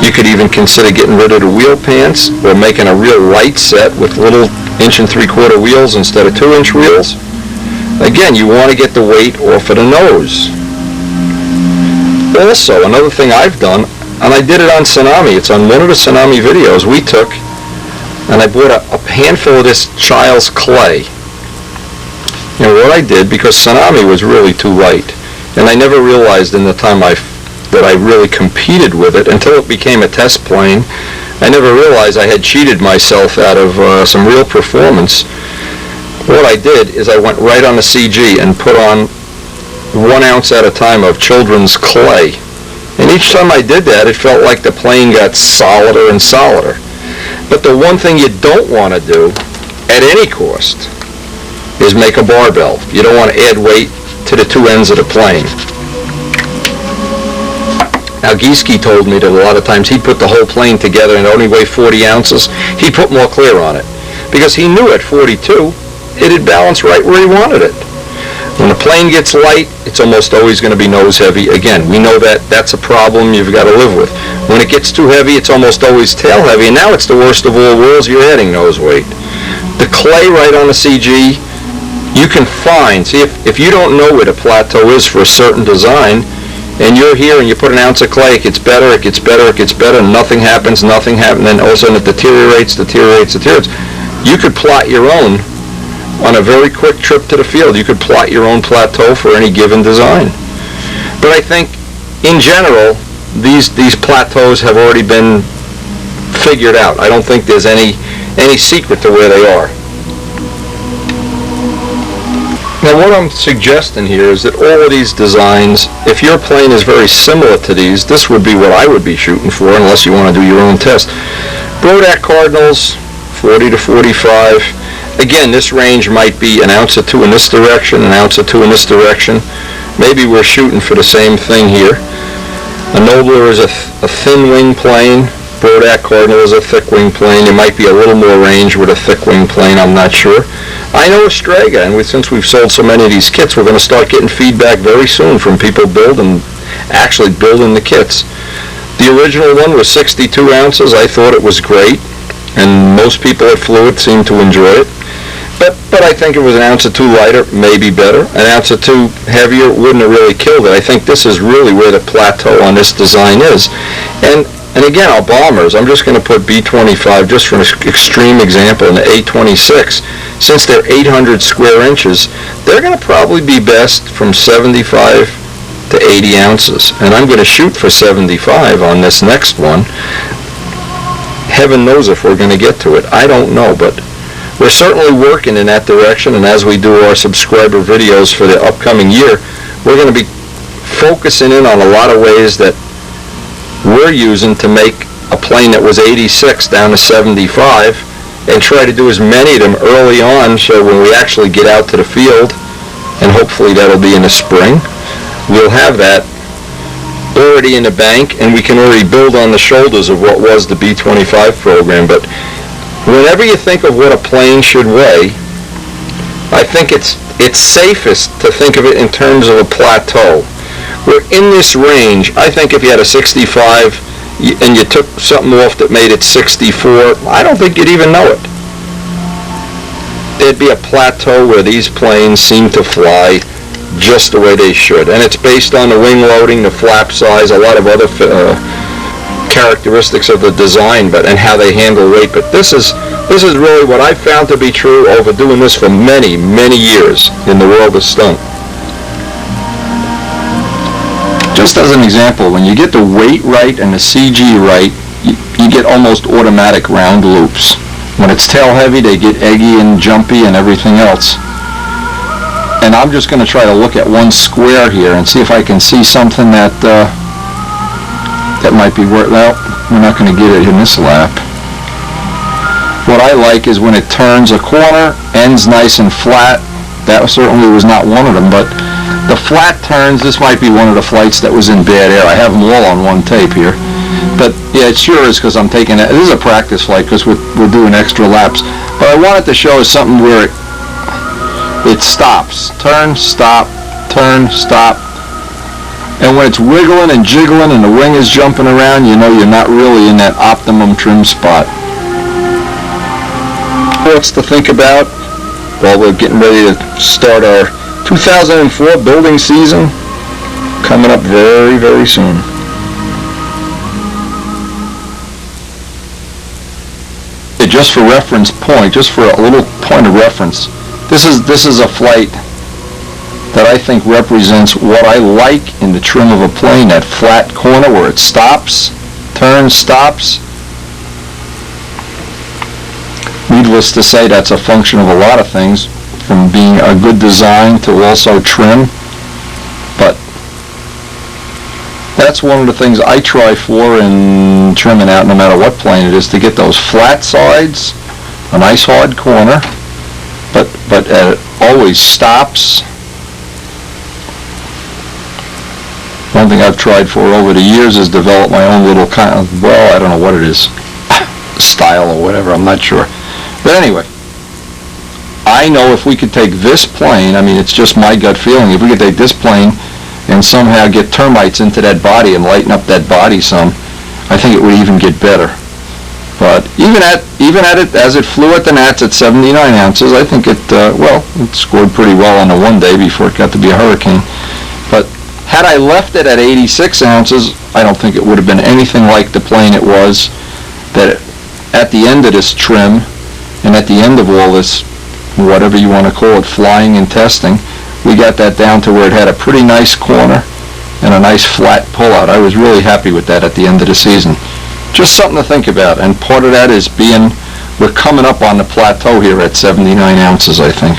You could even consider getting rid of the wheel pants or making a real light set with little 1 3/4 wheels instead of 2-inch wheels. Again, you want to get the weight off of the nose. Also, another thing I've done, and I did it on Tsunami, it's on one of the Tsunami videos we took, and I bought a handful of this child's clay. You know what I did, because Tsunami was really too light, and I never realized in the time that I really competed with it until it became a test plane. I never realized I had cheated myself out of some real performance. What I did is I went right on the CG and put on 1 ounce at a time of children's clay. And each time I did that, it felt like the plane got solider and solider. But the one thing you don't want to do, at any cost, is make a barbell. You don't want to add weight to the 2 ends of the plane. Now, Gieske told me that a lot of times he'd put the whole plane together and only weigh 40 ounces. He'd put more clear on it, because he knew at 42, it'd balance right where he wanted it. When the plane gets light, it's almost always going to be nose heavy. Again, we know that that's a problem you've got to live with. When it gets too heavy, it's almost always tail heavy, and now it's the worst of all worlds, you're adding nose weight. The clay right on the CG, you can find, see, if you don't know where the plateau is for a certain design, and you're here and you put an ounce of clay, it gets better, it gets better, it gets better, nothing happens, and then all of a sudden it deteriorates. You could plot your own. On a very quick trip to the field, you could plot your own plateau for any given design. But I think, in general, these plateaus have already been figured out. I don't think there's any secret to where they are. Now, what I'm suggesting here is that all of these designs, if your plane is very similar to these, this would be what I would be shooting for, unless you want to do your own test. Brodak Cardinals, 40 to 45. Again, this range might be 1 ounce or 2 in this direction, 1 ounce or 2 in this direction. Maybe we're shooting for the same thing here. A Nobler is a thin wing plane. Brodak Cardinal is a thick wing plane. There might be a little more range with a thick wing plane, I'm not sure. I know Strega, and since we've sold so many of these kits, we're going to start getting feedback very soon from people actually building the kits. The original one was 62 ounces. I thought it was great, and most people that flew it seemed to enjoy it. But I think it was 1 ounce or 2 lighter, maybe better. 1 ounce or 2 heavier wouldn't have really killed it. I think this is really where the plateau on this design is. And again, our bombers, I'm just going to put B-25 just for an extreme example, and the A-26. Since they're 800 square inches, they're going to probably be best from 75 to 80 ounces. And I'm going to shoot for 75 on this next one. Heaven knows if we're going to get to it. I don't know, but we're certainly working in that direction, and as we do our subscriber videos for the upcoming year, we're going to be focusing in on a lot of ways that we're using to make a plane that was 86 down to 75, and try to do as many of them early on, so when we actually get out to the field, and hopefully that'll be in the spring, we'll have that already in the bank, and we can already build on the shoulders of what was the B-25 program. But whenever you think of what a plane should weigh, I think it's safest to think of it in terms of a plateau. We're in this range. I think if you had a 65 and you took something off that made it 64, I don't think you'd even know it. There'd be a plateau where these planes seem to fly just the way they should. And it's based on the wing loading, the flap size, a lot of other characteristics of the design, and how they handle weight. But this is really what I found to be true over doing this for many, many years in the world of stunt. Just as an example, when you get the weight right and the CG right, you get almost automatic round loops. When it's tail heavy, they get eggy and jumpy and everything else. And I'm just going to try to look at one square here and see if I can see something that might be worth out. we're not going to get it in this lap. What I like is when it turns a corner, ends nice and flat. That certainly was not one of them, but the flat turns, this might be one of the flights that was in bad air. I have them all on one tape here. But yeah, it sure is, because I'm taking it. This is a practice flight because we're doing extra laps. But I wanted to show something where it stops. Turn, stop, turn, stop. And when it's wiggling and jiggling and the wing is jumping around, you know you're not really in that optimum trim spot. What's to think about? Well, we're getting ready to start our 2004 building season, coming up very, very soon. Just for reference point, just for a little point of reference, this is a flight that I think represents what I like in the trim of a plane, that flat corner where it stops, turns, stops. Needless to say, that's a function of a lot of things, from being a good design to also trim. But that's one of the things I try for in trimming out, no matter what plane it is, to get those flat sides, a nice hard corner, but it always stops. One thing I've tried for over the years is develop my own little kind of, well, I don't know what it is, style or whatever, I'm not sure. But anyway, I know if we could take this plane, I mean, it's just my gut feeling, if we could take this plane and somehow get termites into that body and lighten up that body some, I think it would even get better. But even at it, as it flew at the Nats at 79 ounces, I think it scored pretty well on the one day before it got to be a hurricane. But had I left it at 86 ounces, I don't think it would have been anything like the plane it was. That at the end of this trim, and at the end of all this, whatever you want to call it, flying and testing, we got that down to where it had a pretty nice corner and a nice flat pullout. I was really happy with that at the end of the season. Just something to think about, and part of that is we're coming up on the plateau here at 79 ounces, I think.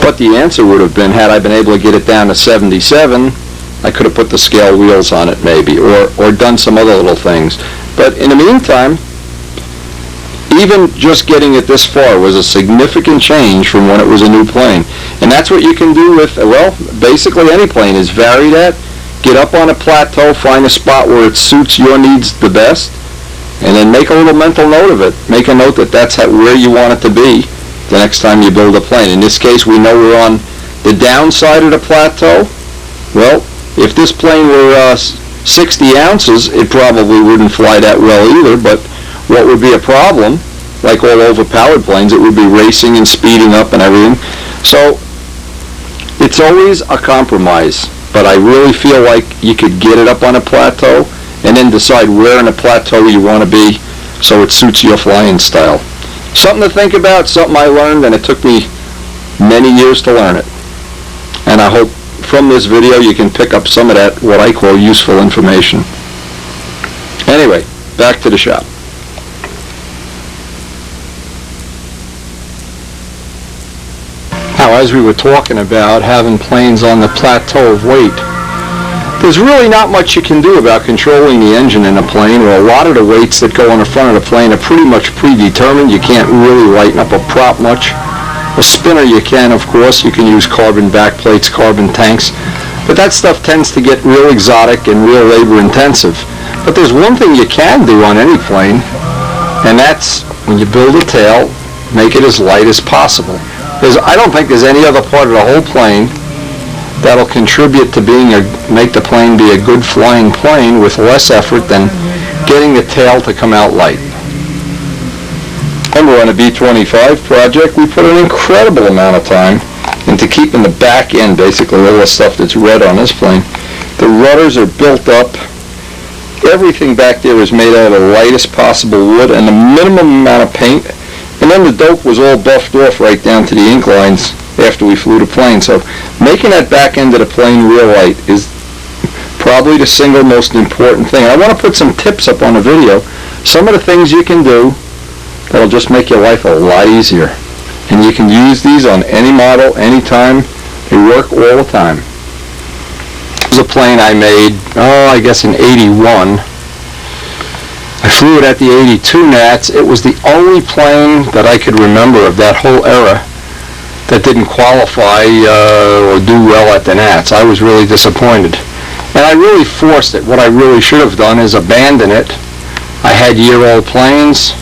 But the answer would have been, had I been able to get it down to 77, I could have put the scale wheels on it maybe, or done some other little things. But in the meantime, even just getting it this far was a significant change from when it was a new plane. And that's what you can do with, well, basically any plane, is vary that, get up on a plateau, find a spot where it suits your needs the best, and then make a little mental note of it. Make a note that that's where you want it to be the next time you build a plane. In this case, we know we're on the downside of the plateau. Well, if this plane were 60 ounces, it probably wouldn't fly that well either, but what would be a problem, like all overpowered planes, it would be racing and speeding up and everything. So it's always a compromise, but I really feel like you could get it up on a plateau and then decide where in a plateau you want to be so it suits your flying style. Something to think about, something I learned, and it took me many years to learn it. And I hope from this video you can pick up some of that, what I call useful information. Anyway, back to the shop. Now, as we were talking about having planes on the plateau of weight, there's really not much you can do about controlling the engine in a plane, or a lot of the weights that go on the front of the plane are pretty much predetermined. You can't really lighten up a prop much. A spinner you can, of course. You can use carbon backplates, carbon tanks, but that stuff tends to get real exotic and real labor intensive. But there's one thing you can do on any plane, and that's when you build a tail, make it as light as possible. I don't think there's any other part of the whole plane that'll contribute to make the plane be a good flying plane with less effort than getting the tail to come out light. Remember, on a B-25 project, we put an incredible amount of time into keeping the back end, basically all the stuff that's red on this plane. The rudders are built up. Everything back there is made out of the lightest possible wood and the minimum amount of paint. And then the dope was all buffed off right down to the ink lines after we flew the plane. So making that back end of the plane real light is probably the single most important thing. I want to put some tips up on the video. Some of the things you can do that'll just make your life a lot easier. And you can use these on any model, anytime. They work all the time. It was a plane I made, I guess in 81. I flew it at the 82 Nats. It was the only plane that I could remember of that whole era that didn't qualify or do well at the Nats. I was really disappointed. And I really forced it. What I really should have done is abandon it. I had year-old planes,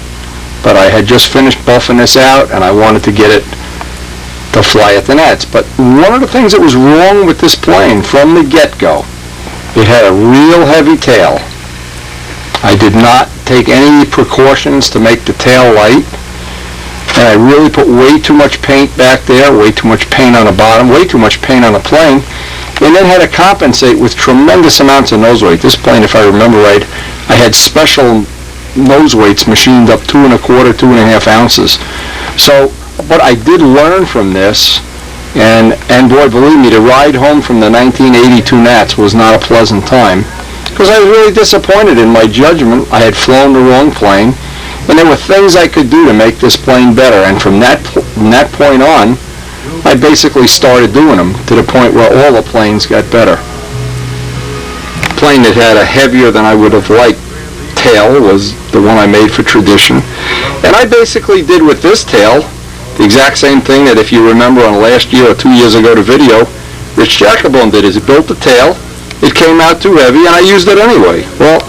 but I had just finished buffing this out, and I wanted to get it to fly at the Nats. But one of the things that was wrong with this plane from the get-go, it had a real heavy tail. I did not take any precautions to make the tail light, and I really put way too much paint back there, way too much paint on the bottom, way too much paint on the plane, and then had to compensate with tremendous amounts of nose weight. This plane, if I remember right, I had special nose weights machined up 2 1/4, 2.5 ounces. So, but I did learn from this, and boy, believe me, the ride home from the 1982 Nats was not a pleasant time, because I was really disappointed in my judgment. I had flown the wrong plane, and there were things I could do to make this plane better, and from that point on, I basically started doing them to the point where all the planes got better. The plane that had a heavier than I would have liked tail was the one I made for tradition, and I basically did with this tail the exact same thing that, if you remember on last year or 2 years ago the video, Rich Jacobone did. Is he built the tail, it came out too heavy, and I used it anyway. Well,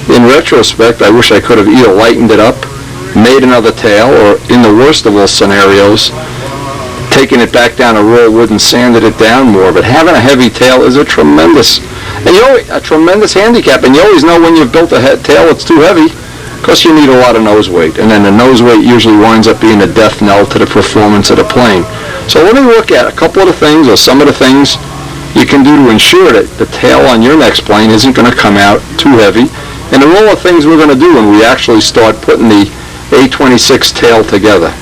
in retrospect, I wish I could have either lightened it up, made another tail, or in the worst of all scenarios, taken it back down to raw wood and sanded it down more. But having a heavy tail is a tremendous handicap, and you always know when you've built a tail that's too heavy, because you need a lot of nose weight, and then the nose weight usually winds up being a death knell to the performance of the plane. So let me look at a couple of the things, or some of the things you can do to ensure that the tail on your next plane isn't going to come out too heavy. And they're all the things we're going to do when we actually start putting the A26 tail together.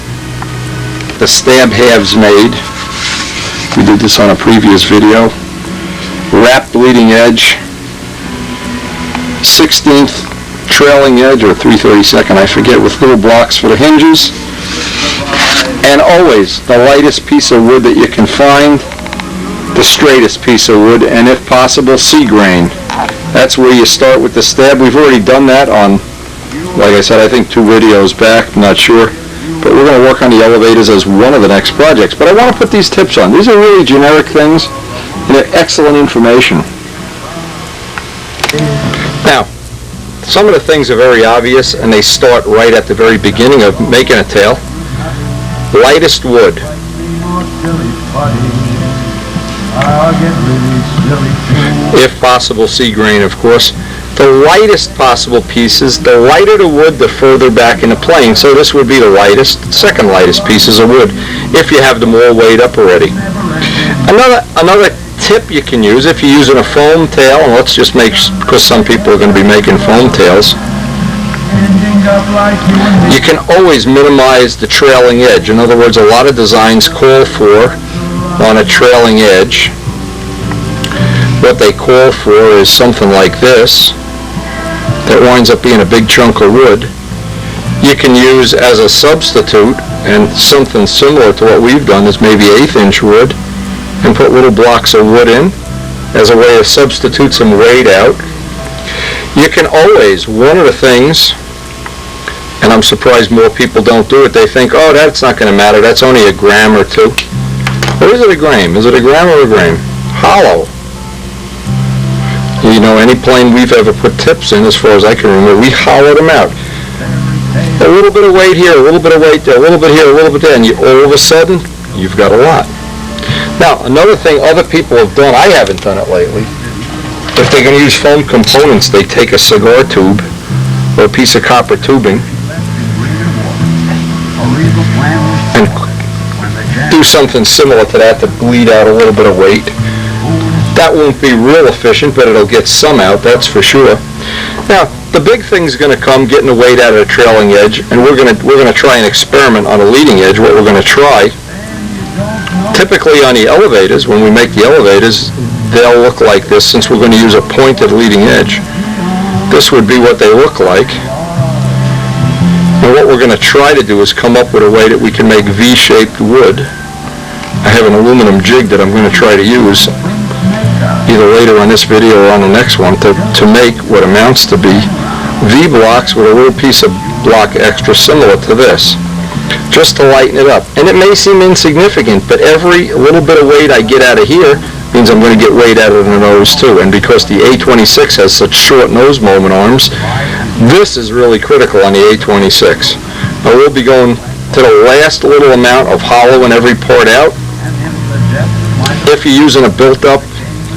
The stab halves made. We did this on a previous video. Wrapped leading edge. 16th trailing edge, or 3/32, I forget, with little blocks for the hinges. And always the lightest piece of wood that you can find, the straightest piece of wood, and if possible, sea grain. That's where you start with the stab. We've already done that on, like I said, I think 2 videos back, I'm not sure. But we're going to work on the elevators as one of the next projects. But I want to put these tips on. These are really generic things, and they're excellent information. Now, some of the things are very obvious, and they start right at the very beginning of making a tail. Lightest wood. If possible, sea grain, of course. The lightest possible pieces, the lighter the wood, the further back in the plane. So this would be the lightest, second lightest pieces of wood, if you have them all weighed up already. Another tip you can use, if you're using a foam tail, and let's just make, because some people are going to be making foam tails, you can always minimize the trailing edge. In other words, a lot of designs call for, on a trailing edge, what they call for is something like this, that winds up being a big chunk of wood. You can use as a substitute, and something similar to what we've done is maybe 1/8" wood, and put little blocks of wood in as a way to substitute some weight out. You can always, one of the things, and I'm surprised more people don't do it, they think, oh, that's not going to matter, that's only a gram or 2. Or is it a gram? Is it a gram or a gram? Hollow. You know, any plane we've ever put tips in, as far as I can remember, we hollowed them out. A little bit of weight here, a little bit of weight there, a little bit here, a little bit there, and all of a sudden, you've got a lot. Now, another thing other people have done, I haven't done it lately, if they're going to use foam components, they take a cigar tube or a piece of copper tubing and do something similar to that to bleed out a little bit of weight. That won't be real efficient, but it'll get some out, that's for sure. Now, the big thing's going to come getting the weight out of the trailing edge, and we're going to try an experiment on the leading edge. What we're going to try, typically on the elevators, when we make the elevators, they'll look like this, since we're going to use a pointed leading edge. This would be what they look like. And what we're going to try to do is come up with a way that we can make V-shaped wood. I have an aluminum jig that I'm going to try to use. either later on this video or on the next one, to make what amounts to be V-blocks with a little piece of block extra similar to this, just to lighten it up. And it may seem insignificant, but every little bit of weight I get out of here means I'm going to get weight out of the nose too. And because the A26 has such short nose moment arms, this is really critical on the A26. Now we'll be going to the last little amount of hollow in every part out. If you're using a built-up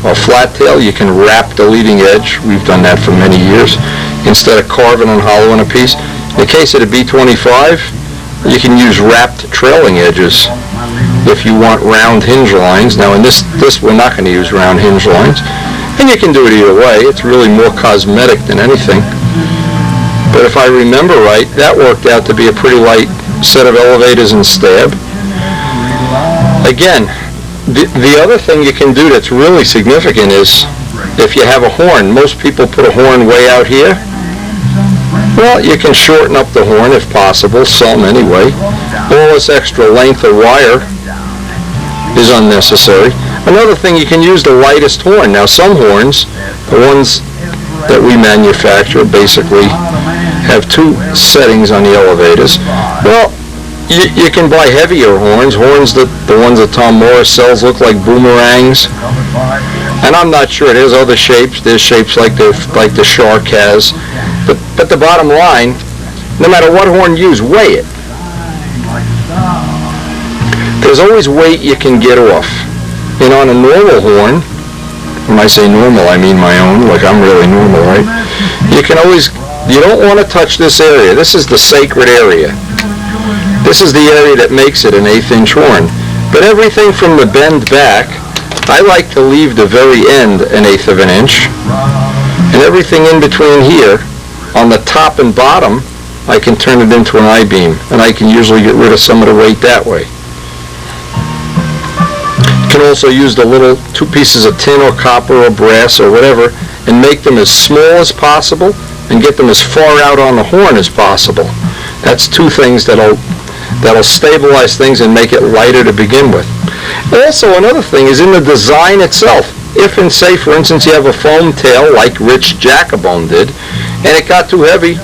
or flat tail, you can wrap the leading edge. We've done that for many years, instead of carving and hollowing a piece. In the case of the B25, you can use wrapped trailing edges if you want round hinge lines. Now in this we're not going to use round hinge lines, and you can do it either way. It's really more cosmetic than anything. But if I remember right, that worked out to be a pretty light set of elevators and stab. Again, the other thing you can do that's really significant is if you have a horn. Most people put a horn way out here. Well, you can shorten up the horn if possible, some anyway. All this extra length of wire is unnecessary. Another thing, you can use the lightest horn. Now some horns, the ones that we manufacture, basically have two settings on the elevators. Well, you can buy heavier horns that the ones that Tom Morris sells look like boomerangs. And I'm not sure, there's other shapes. There's shapes like the shark has. But the bottom line, no matter what horn you use, weigh it. There's always weight you can get off. And on a normal horn, when I say normal, I mean my own, like I'm really normal, right? You don't want to touch this area. This is the sacred area. This is the area that makes it an 1/8 inch horn. But everything from the bend back, I like to leave the very end 1/8 of an inch. And everything in between here, on the top and bottom, I can turn it into an I-beam. And I can usually get rid of some of the weight that way. You can also use the little 2 pieces of tin or copper or brass or whatever and make them as small as possible and get them as far out on the horn as possible. That's 2 things that'll stabilize things and make it lighter to begin with. Also, another thing is in the design itself. If, say, for instance, you have a foam tail like Rich Jacobone did, and it got too heavy,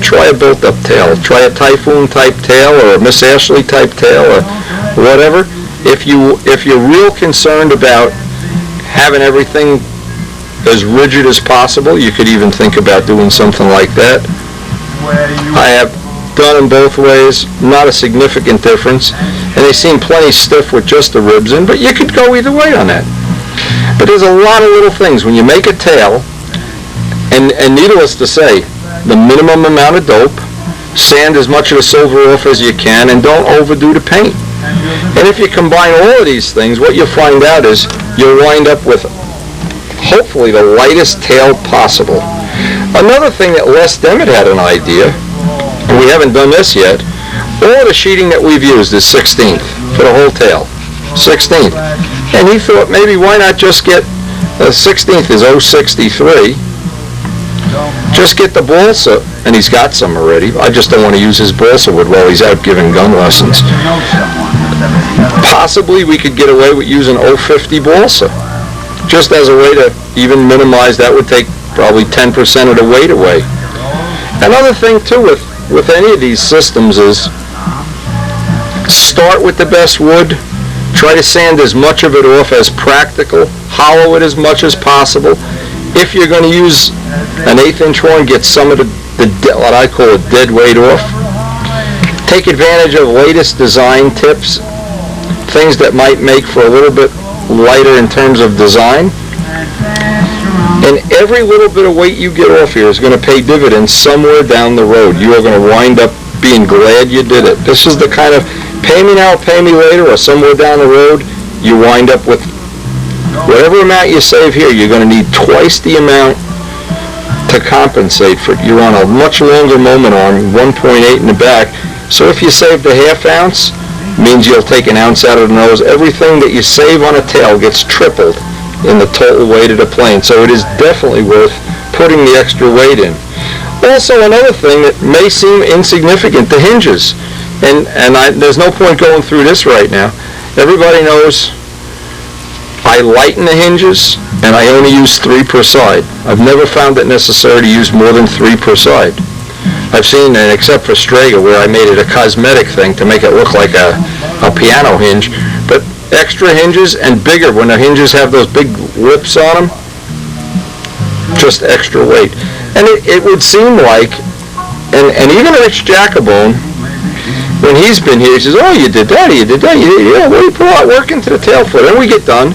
try a built-up tail. Try a Typhoon-type tail or a Miss Ashley-type tail or whatever. If you're real concerned about having everything as rigid as possible, you could even think about doing something like that. I have done them both ways, not a significant difference, and they seem plenty stiff with just the ribs in, but you could go either way on that. But there's a lot of little things. When you make a tail, and needless to say, the minimum amount of dope, sand as much of the silver off as you can, and don't overdo the paint. And if you combine all of these things, what you'll find out is you'll wind up with hopefully the lightest tail possible. Another thing that Les Demet had an idea, and we haven't done this yet, all the sheeting that we've used is 1/16 for the whole tail. 1/16. And he thought maybe why not just get, 1/16 is 0.63, just get the balsa, and he's got some already. I just don't want to use his balsa wood while he's out giving gun lessons. Possibly we could get away with using 0.50 balsa, just as a way to even minimize, that would take probably 10% of the weight away. Another thing too with any of these systems is start with the best wood, try to sand as much of it off as practical, hollow it as much as possible. If you're going to use an 1/8 inch horn, get some of the what I call a dead weight off. Take advantage of latest design tips, things that might make for a little bit lighter in terms of design. And every little bit of weight you get off here is going to pay dividends somewhere down the road. You are going to wind up being glad you did it. This is the kind of pay me now, pay me later, or somewhere down the road, you wind up with whatever amount you save here, you're going to need twice the amount to compensate for it. You're on a much longer moment arm, 1.8 in the back. So if you saved a 1/2 ounce, means you'll take 1 ounce out of the nose. Everything that you save on a tail gets tripled in the total weight of the plane. So it is definitely worth putting the extra weight in. Also, another thing that may seem insignificant, the hinges. And there's no point going through this right now. Everybody knows I lighten the hinges, and I only use 3 per side. I've never found it necessary to use more than 3 per side. I've seen it, except for Strega, where I made it a cosmetic thing to make it look like a piano hinge. But extra hinges and bigger, when the hinges have those big lips on them, just extra weight. And it would seem like, and even Rich Jacobone, when he's been here, he says, oh, you did that, yeah, well, you put a lot of work into the tail foot. And we get done,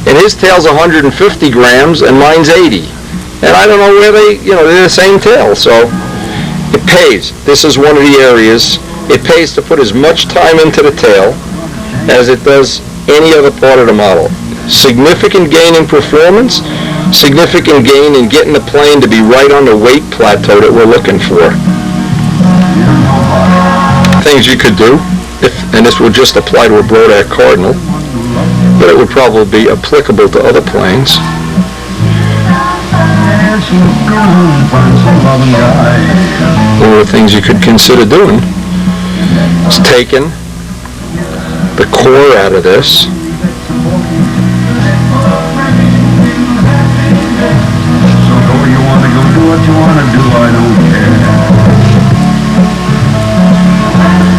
and his tail's 150 grams, and mine's 80. And I don't know where they're the same tail, so it pays. This is one of the areas. It pays to put as much time into the tail as it does any other part of the model. Significant gain in performance, significant gain in getting the plane to be right on the weight plateau that we're looking for. Things you could do, and this would just apply to a Brodak Cardinal, but it would probably be applicable to other planes. One of the things you could consider doing is taking the core out of this,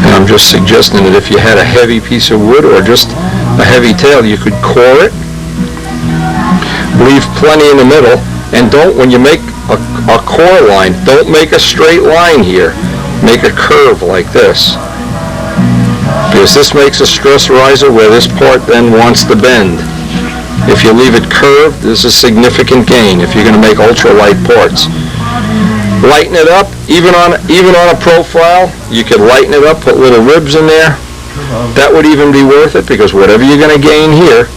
and I'm just suggesting that if you had a heavy piece of wood or just a heavy tail, you could core it, leave plenty in the middle, and don't, when you make a core line, don't make a straight line here. Make a curve like this. Because this makes a stress riser where this part then wants to bend. If you leave it curved, there's a significant gain if you're going to make ultralight parts. Lighten it up, even on a profile, you could lighten it up, put little ribs in there. That would even be worth it, because whatever you're going to gain here,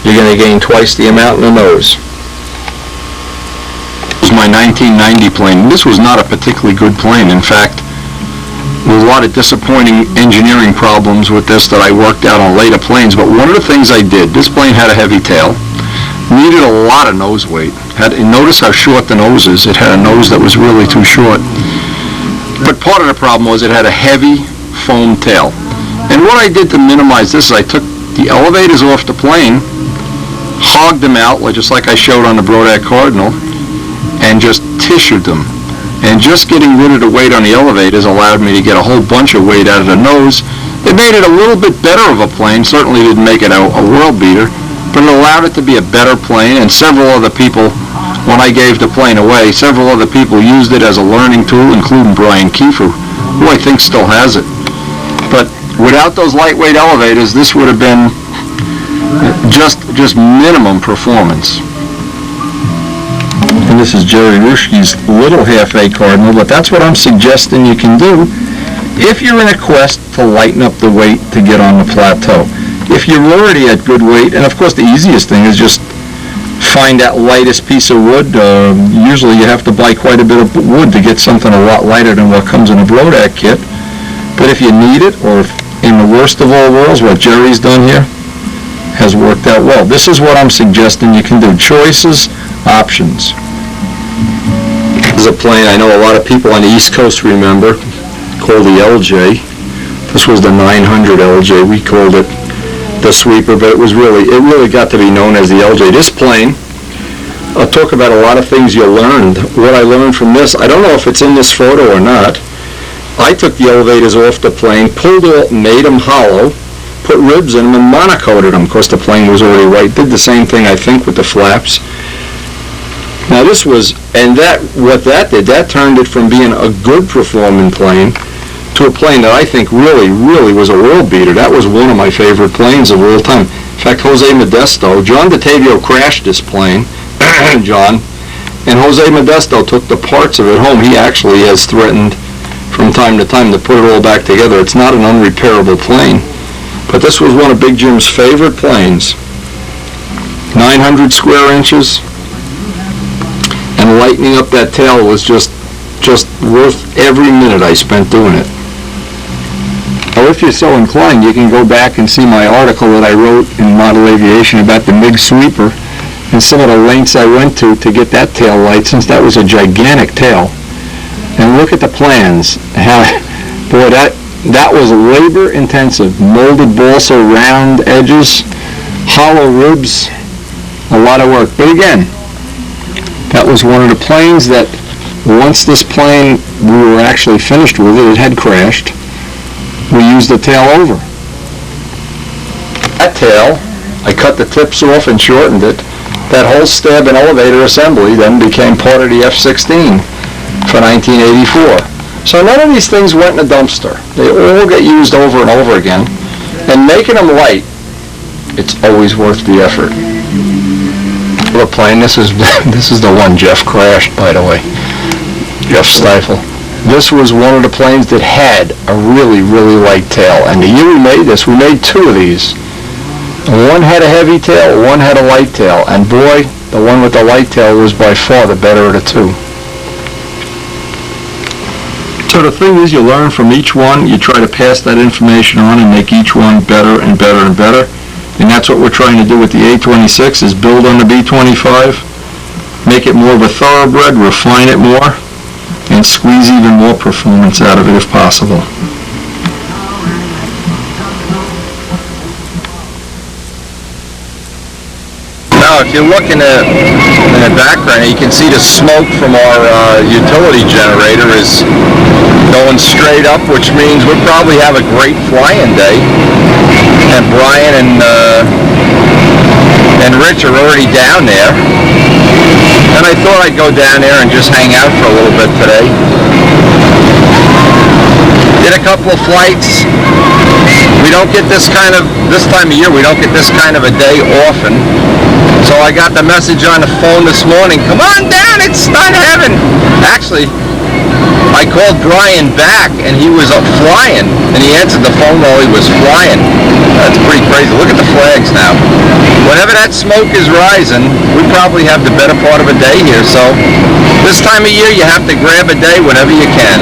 you're going to gain twice the amount in the nose. This was my 1990 plane. This was not a particularly good plane. In fact, there was a lot of disappointing engineering problems with this that I worked out on later planes, but one of the things I did, this plane had a heavy tail, needed a lot of nose weight. Notice how short the nose is. It had a nose that was really too short. But part of the problem was it had a heavy foam tail. And what I did to minimize this is I took the elevators off the plane, hogged them out, just like I showed on the Brodak Cardinal, and just tissued them. And just getting rid of the weight on the elevators allowed me to get a whole bunch of weight out of the nose. It made it a little bit better of a plane. Certainly didn't make it a world beater, but it allowed it to be a better plane. And several other people, when I gave the plane away, several other people used it as a learning tool, including Brian Kiefer, who I think still has it. But without those lightweight elevators, this would have been just minimum performance. And this is Jerry Rushke's little half-A Cardinal, but that's what I'm suggesting you can do if you're in a quest to lighten up the weight to get on the plateau. If you're already at good weight, and of course the easiest thing is just find that lightest piece of wood. Usually you have to buy quite a bit of wood to get something a lot lighter than what comes in a Brodak kit. But if you need it, or if in the worst of all worlds, what Jerry's done here has worked out well. This is what I'm suggesting you can do. Choices, options. This is a plane I know a lot of people on the East Coast remember, called the LJ. This was the 900 LJ. We called it the Sweeper, but it really got to be known as the LJ. This plane, I'll talk about a lot of things you learned. What I learned from this, I don't know if it's in this photo or not. I took the elevators off the plane, pulled it, made them hollow, put ribs in them, and monocoated them. Of course, the plane was already white. Did the same thing, I think, with the flaps. Now this was, and what that did, that turned it from being a good performing plane to a plane that I think really was a world beater. That was one of my favorite planes of all time. In fact, Jose Modesto, John DeTavio crashed this plane, John, and Jose Modesto took the parts of it home. He actually has threatened from time to time to put it all back together. It's not an unrepairable plane, but this was one of Big Jim's favorite planes. 900 square inches. And lightening up that tail was just worth every minute I spent doing it. Now, if you're so inclined, you can go back and see my article that I wrote in Model Aviation about the MiG Sweeper and some of the lengths I went to get that tail light, since that was a gigantic tail. And look at the plans. Boy, that was labor intensive. Molded balsa round edges, hollow ribs, a lot of work. But again, that was one of the planes that once this plane, we were actually finished with it, it had crashed, we used the tail over. That tail, I cut the tips off and shortened it. That whole stab and elevator assembly then became part of the F-16 for 1984. So none of these things went in a dumpster. They all get used over and over again. And making them light, it's always worth the effort. The plane, this is the one Jeff crashed, by the way. Jeff Stifle. This was one of the planes that had a really, really light tail. And the year we made this, we made two of these. One had a heavy tail, one had a light tail. And boy, the one with the light tail was by far the better of the two. So the thing is, you learn from each one, you try to pass that information on and make each one better and better and better. And that's what we're trying to do with the A26, is build on the B25, make it more of a thoroughbred, refine it more, and squeeze even more performance out of it if possible. Now, if you look in the background, you can see the smoke from our utility generator is going straight up, which means we'll probably have a great flying day. And Brian and Rich are already down there. And I thought I'd go down there and just hang out for a little bit today. Did a couple of flights. We don't get this time of year, we don't get this kind of a day often. So I got the message on the phone this morning, come on down, it's not heaven. Actually, I called Brian back and he was up flying, and he answered the phone while he was flying. That's pretty crazy. Look at the flags now. Whenever that smoke is rising, we probably have the better part of a day here. So this time of year, you have to grab a day whenever you can.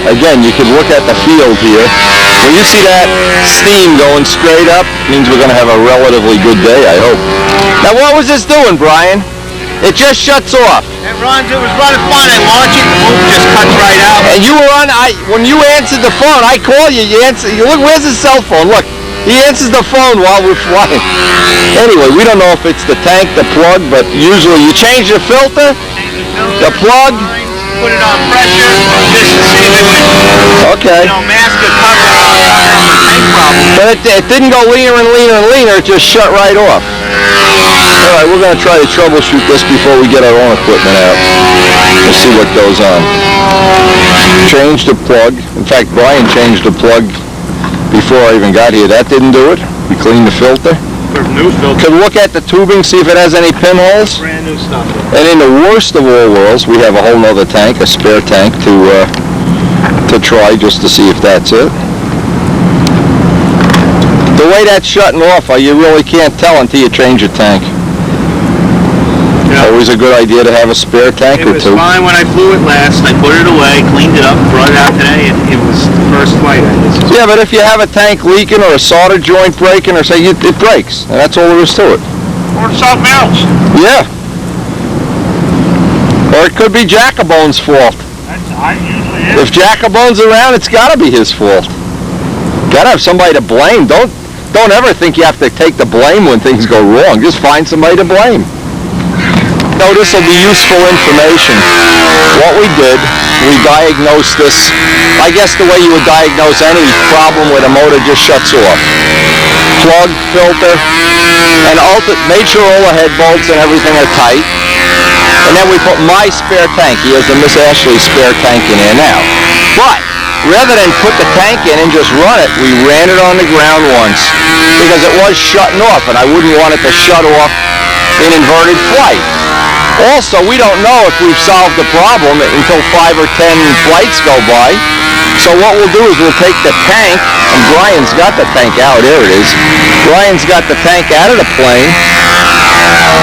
Again, you can look at the field here. When you see that steam going straight up, it means we're going to have a relatively good day, I hope. Now, what was this doing, Brian? It just shuts off. It was running fine. I launch it, the move just cuts right out. And you were on, when you answered the phone, I call you, you answer, look, where's his cell phone? Look, he answers the phone while we're flying. Anyway, we don't know if it's the tank, the plug, but usually you change the filter, the plug. Put it on pressure, just to see if it would, okay. Mask a cover on the tank problem. But it didn't go leaner and leaner and leaner, it just shut right off. Alright, we're going to try to troubleshoot this before we get our own equipment out. We'll see what goes on. Change the plug. In fact, Brian changed the plug before I even got here. That didn't do it. We cleaned the filter. New filter. Could look at the tubing, see if it has any pinholes. Brand new stuff. And in the worst of all worlds, we have a whole nother tank, a spare tank to try just to see if that's it. The way that's shutting off, you really can't tell until you change your tank. Yeah. Always a good idea to have a spare tank or two. It was fine when I flew it last. I put it away, cleaned it up, brought it out today, and it was the first flight. Yeah, but if you have a tank leaking or a solder joint breaking or say it breaks, and that's all there is to it. Or something else. Yeah. Or it could be Jackabone's fault. If Jackabone's around, it's got to be his fault. Got to have somebody to blame. Don't ever think you have to take the blame when things go wrong. Just find somebody to blame. No, this will be useful information. What we did, we diagnosed this, I guess the way you would diagnose any problem where the motor just shuts off. Plug, filter, and made sure all the head bolts and everything are tight. And then we put my spare tank. He has the Miss Ashley spare tank in there now. But rather than put the tank in and just run it, we ran it on the ground once because it was shutting off, and I wouldn't want it to shut off in inverted flight. Also, we don't know if we've solved the problem until 5 or 10 flights go by. So what we'll do is we'll take the tank, and Brian's got the tank out. There it is. Brian's got the tank out of the plane.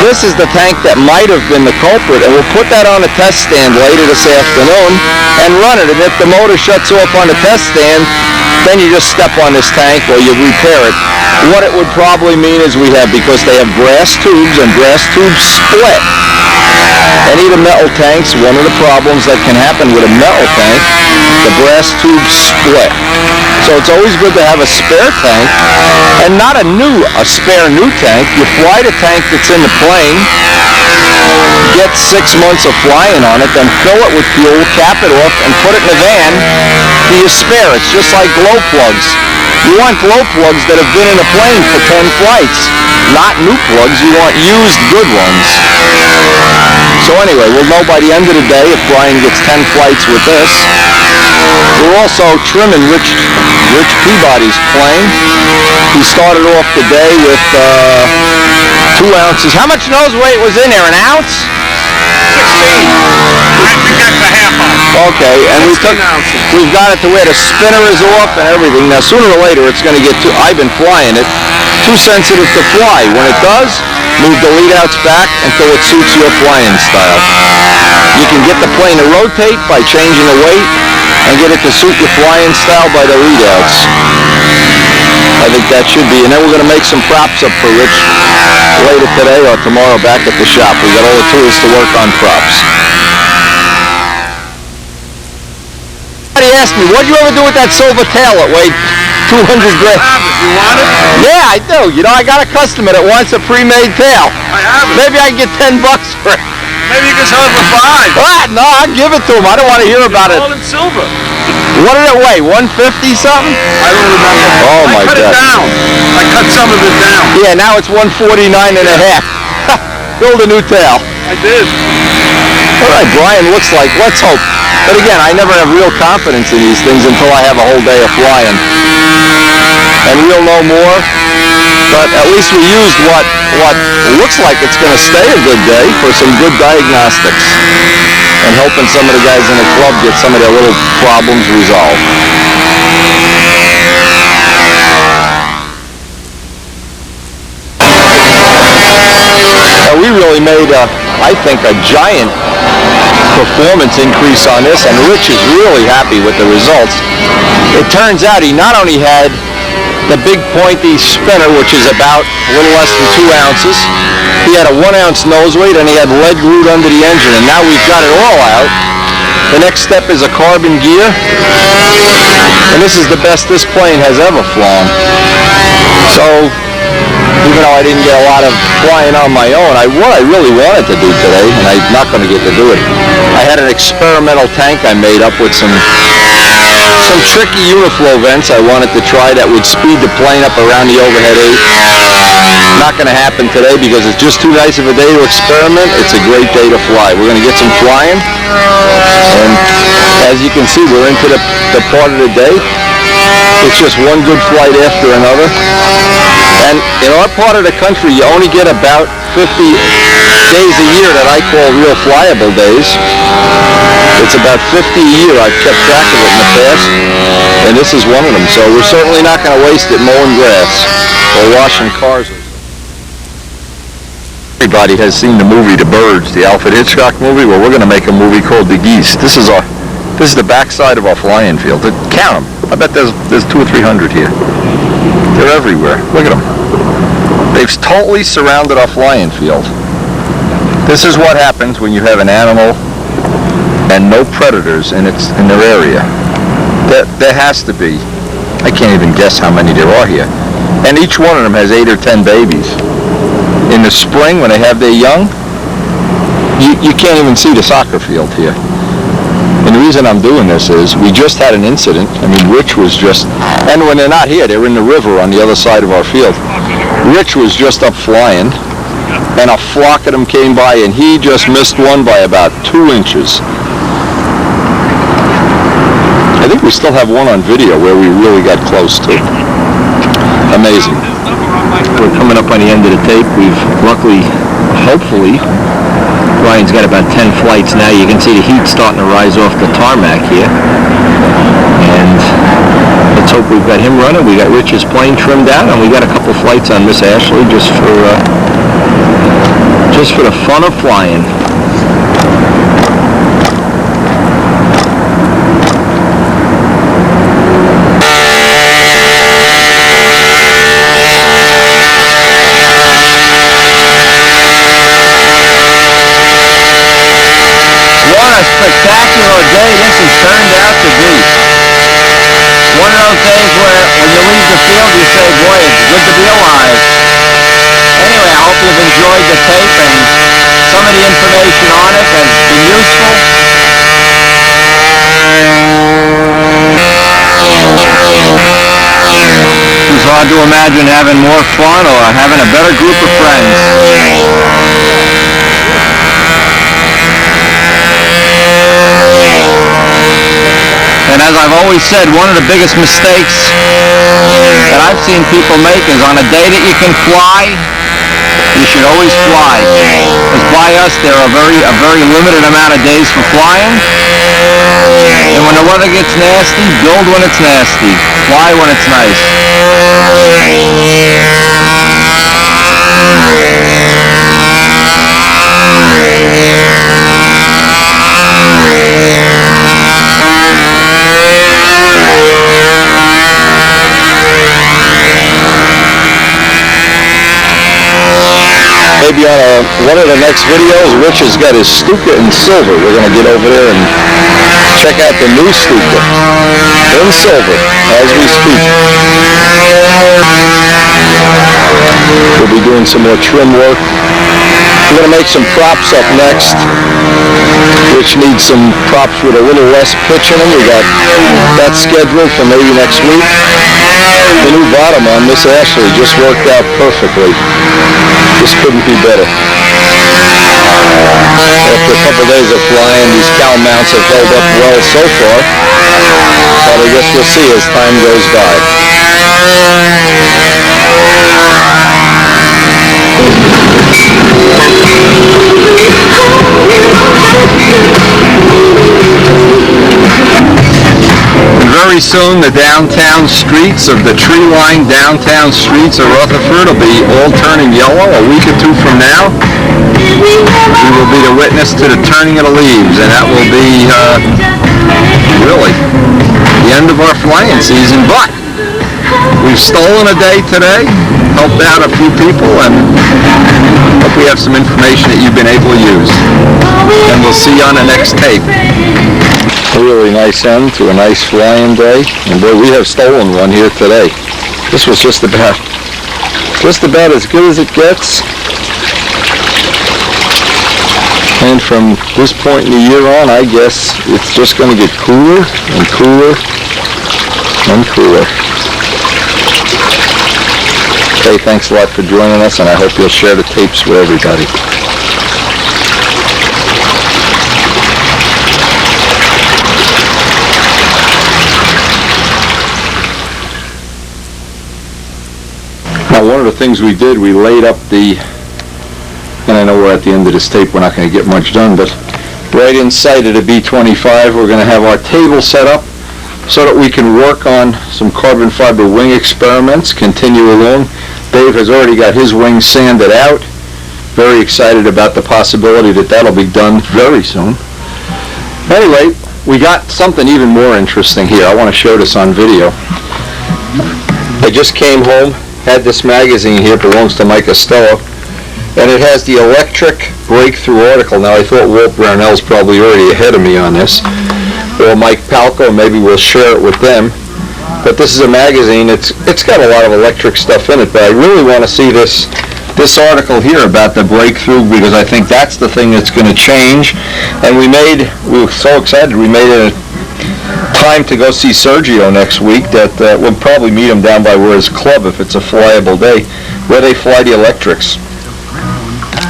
This is the tank that might have been the culprit, and we'll put that on a test stand later this afternoon and run it. And if the motor shuts off on the test stand, then you just step on this tank or you repair it. What it would probably mean is we have, because they have brass tubes and brass tubes split, Any of the metal tanks, one of the problems that can happen with a metal tank, the brass tubes split. So it's always good to have a spare tank, and not a spare new tank. You fly the tank that's in the plane, get 6 months of flying on it, then fill it with fuel, cap it off, and put it in the van for your spare. It's just like glow plugs. You want glow plugs that have been in a plane for 10 flights, not new plugs. You want used good ones. So anyway, we'll know by the end of the day if Brian gets 10 flights with this. We're also trimming Rich Peabody's plane. He started off the day with 2 ounces. How much nose weight was in there? An ounce? 16. I think that's a half ounce. Okay, and we've got it to where the spinner is off and everything. Now sooner or later it's going to get I've been flying it, too sensitive to fly. When it does, move the lead outs back until it suits your flying style. You can get the plane to rotate by changing the weight and get it to suit your flying style by the lead outs. I think that should be, and then we're going to make some props up for Rich later today or tomorrow back at the shop. We got all the tools to work on props. Somebody asked me, what'd you ever do with that silver tail that weighed 200 grams? You want it? Yeah, I do. You know, I got a customer that wants a pre-made tail. I have it. Maybe I can get $10 for it. Maybe you can sell it for $5. Ah, no, I'll give it to him. I don't want to hear about it. All in silver. What did it weigh? 150 something? I don't remember. Oh, my I cut God. it down. I cut some of it down. Yeah, now it's 149 and a half. Build a new tail. I did. All right, Brian looks like, let's hope. But again, I never have real confidence in these things until I have a whole day of flying. And we'll know more. But at least we used what looks like it's going to stay a good day for some good diagnostics. And helping some of the guys in the club get some of their little problems resolved. Now we really made, I think, a giant performance increase on this, and Rich is really happy with the results. It turns out he not only had the big pointy spinner, which is about a little less than 2 ounces, he had a 1 ounce nose weight, and he had lead glued under the engine, and now we've got it all out. The next step is a carbon gear, and this is the best this plane has ever flown. So, even though I didn't get a lot of flying on my own, what I really wanted to do today, and I'm not going to get to do it, I had an experimental tank I made up with some tricky uniflow vents I wanted to try that would speed the plane up around the overhead 8. Not going to happen today because it's just too nice of a day to experiment. It's a great day to fly. We're going to get some flying, and as you can see, we're into the part of the day. It's just one good flight after another. And in our part of the country, you only get about 50 days a year that I call real flyable days. It's about 50 a year. I've kept track of it in the past, and this is one of them. So we're certainly not going to waste it mowing grass or washing cars. Everybody has seen the movie The Birds, the Alfred Hitchcock movie. Well, we're going to make a movie called The Geese. This is the backside of our flying field. Count them. I bet there's 200 or 300 here. They're everywhere. Look at them. They've totally surrounded our flying field. This is what happens when you have an animal and no predators in their area. There has to be. I can't even guess how many there are here. And each one of them has 8 or 10 babies. In the spring, when they have their young, you can't even see the soccer field here. And the reason I'm doing this is we just had an incident. I mean, Rich was just, and when they're not here, they're in the river on the other side of our field. Rich was just up flying, and a flock of them came by, and he just missed one by about 2 inches. I think we still have one on video where we really got close to. Amazing. We're coming up on the end of the tape. We've luckily, hopefully, Ryan's got about 10 flights now. You can see the heat starting to rise off the tarmac here. And let's hope we've got him running. We got Rich's plane trimmed out, and we got a couple flights on Miss Ashley just for the fun of flying. field, you say, boy, it's good to be alive. Anyway, I hope you've enjoyed the tape and some of the information on it has been useful. It's hard to imagine having more fun or having a better group of friends. And as I've always said, one of the biggest mistakes that I've seen people make is on a day that you can fly, you should always fly. Because by us, there are a very limited amount of days for flying. And when the weather gets nasty, build when it's nasty. Fly when it's nice. Maybe on one of the next videos, Rich has got his Stuka in silver. We're going to get over there and check out the new Stuka in silver as we speak. We'll be doing some more trim work. We're going to make some props up next, which need some props with a little less pitch in them. We got that scheduled for maybe next week. The new bottom on this Ashley just worked out perfectly. This couldn't be better. After a couple days of flying, these cow mounts have held up well so far, but I guess we'll see as time goes by. Very soon, the downtown streets of the tree-lined downtown streets of Rutherford will be all turning yellow. A week or two from now, we will be the witness to the turning of the leaves, and that will be really the end of our flying season. But we've stolen a day today, helped out a few people, and hope we have some information that you've been able to use. And we'll see you on the next tape. A really nice end to a nice flying day, and boy, we have stolen one here today. This was just about as good as it gets. And from this point in the year on, I guess it's just going to get cooler and cooler and cooler. Okay, thanks a lot for joining us, and I hope you'll share the tapes with everybody. Now, one of the things we did, we laid up and I know we're at the end of this tape, we're not going to get much done, but right inside of the B-25, we're going to have our table set up so that we can work on some carbon fiber wing experiments, continue along. Dave has already got his wings sanded out. Very excited about the possibility that that'll be done very soon. Anyway, we got something even more interesting here. I want to show this on video. I just came home, had this magazine here, belongs to Mike Costello, and it has the electric breakthrough article. Now, I thought Walt Brownell's probably already ahead of me on this, or Mike Palco, maybe we'll share it with them. But this is a magazine. It's got a lot of electric stuff in it, but I really want to see this article here about the breakthrough, because I think that's the thing that's going to change. And we were so excited, we made a time to go see Sergio next week that we'll probably meet him down by his club if it's a flyable day, where they fly the electrics.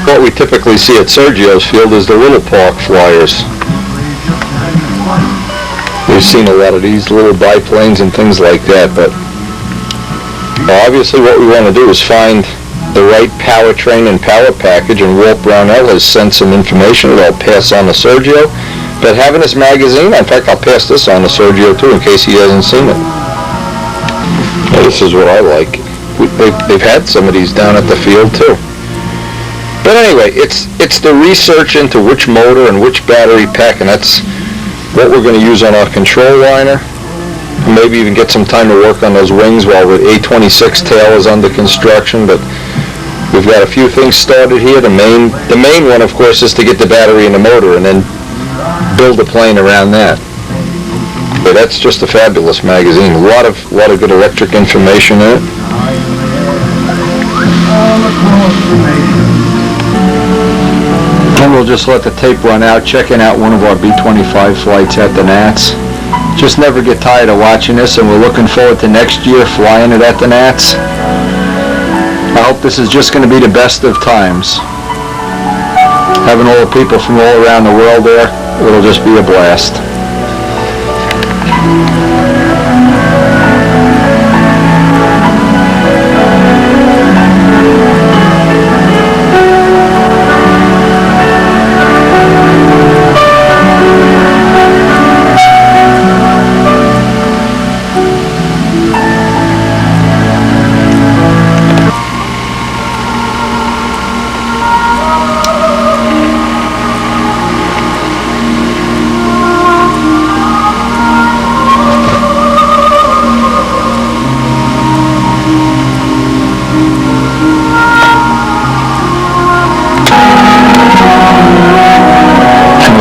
What we typically see at Sergio's field is the little park flyers. We've seen a lot of these little biplanes and things like that, but obviously what we want to do is find the right powertrain and power package, and Walt Brownell has sent some information that I'll pass on to Sergio. But having this magazine, in fact, I'll pass this on to Sergio too in case he hasn't seen it. Now, this is what I like. They've had some of these down at the field too. But anyway, it's the research into which motor and which battery pack, and that's what we're going to use on our control liner. And maybe even get some time to work on those wings while the A26 tail is under construction. But we've got a few things started here. The main one, of course, is to get the battery and the motor, and then build a plane around that. But that's just a fabulous magazine. A lot of good electric information in it. And we'll just let the tape run out, checking out one of our B-25 flights at the Nats. Just never get tired of watching this, and we're looking forward to next year flying it at the Nats. I hope this is just going to be the best of times. Having all the people from all around the world there, it'll just be a blast.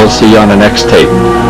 See you on the next tape.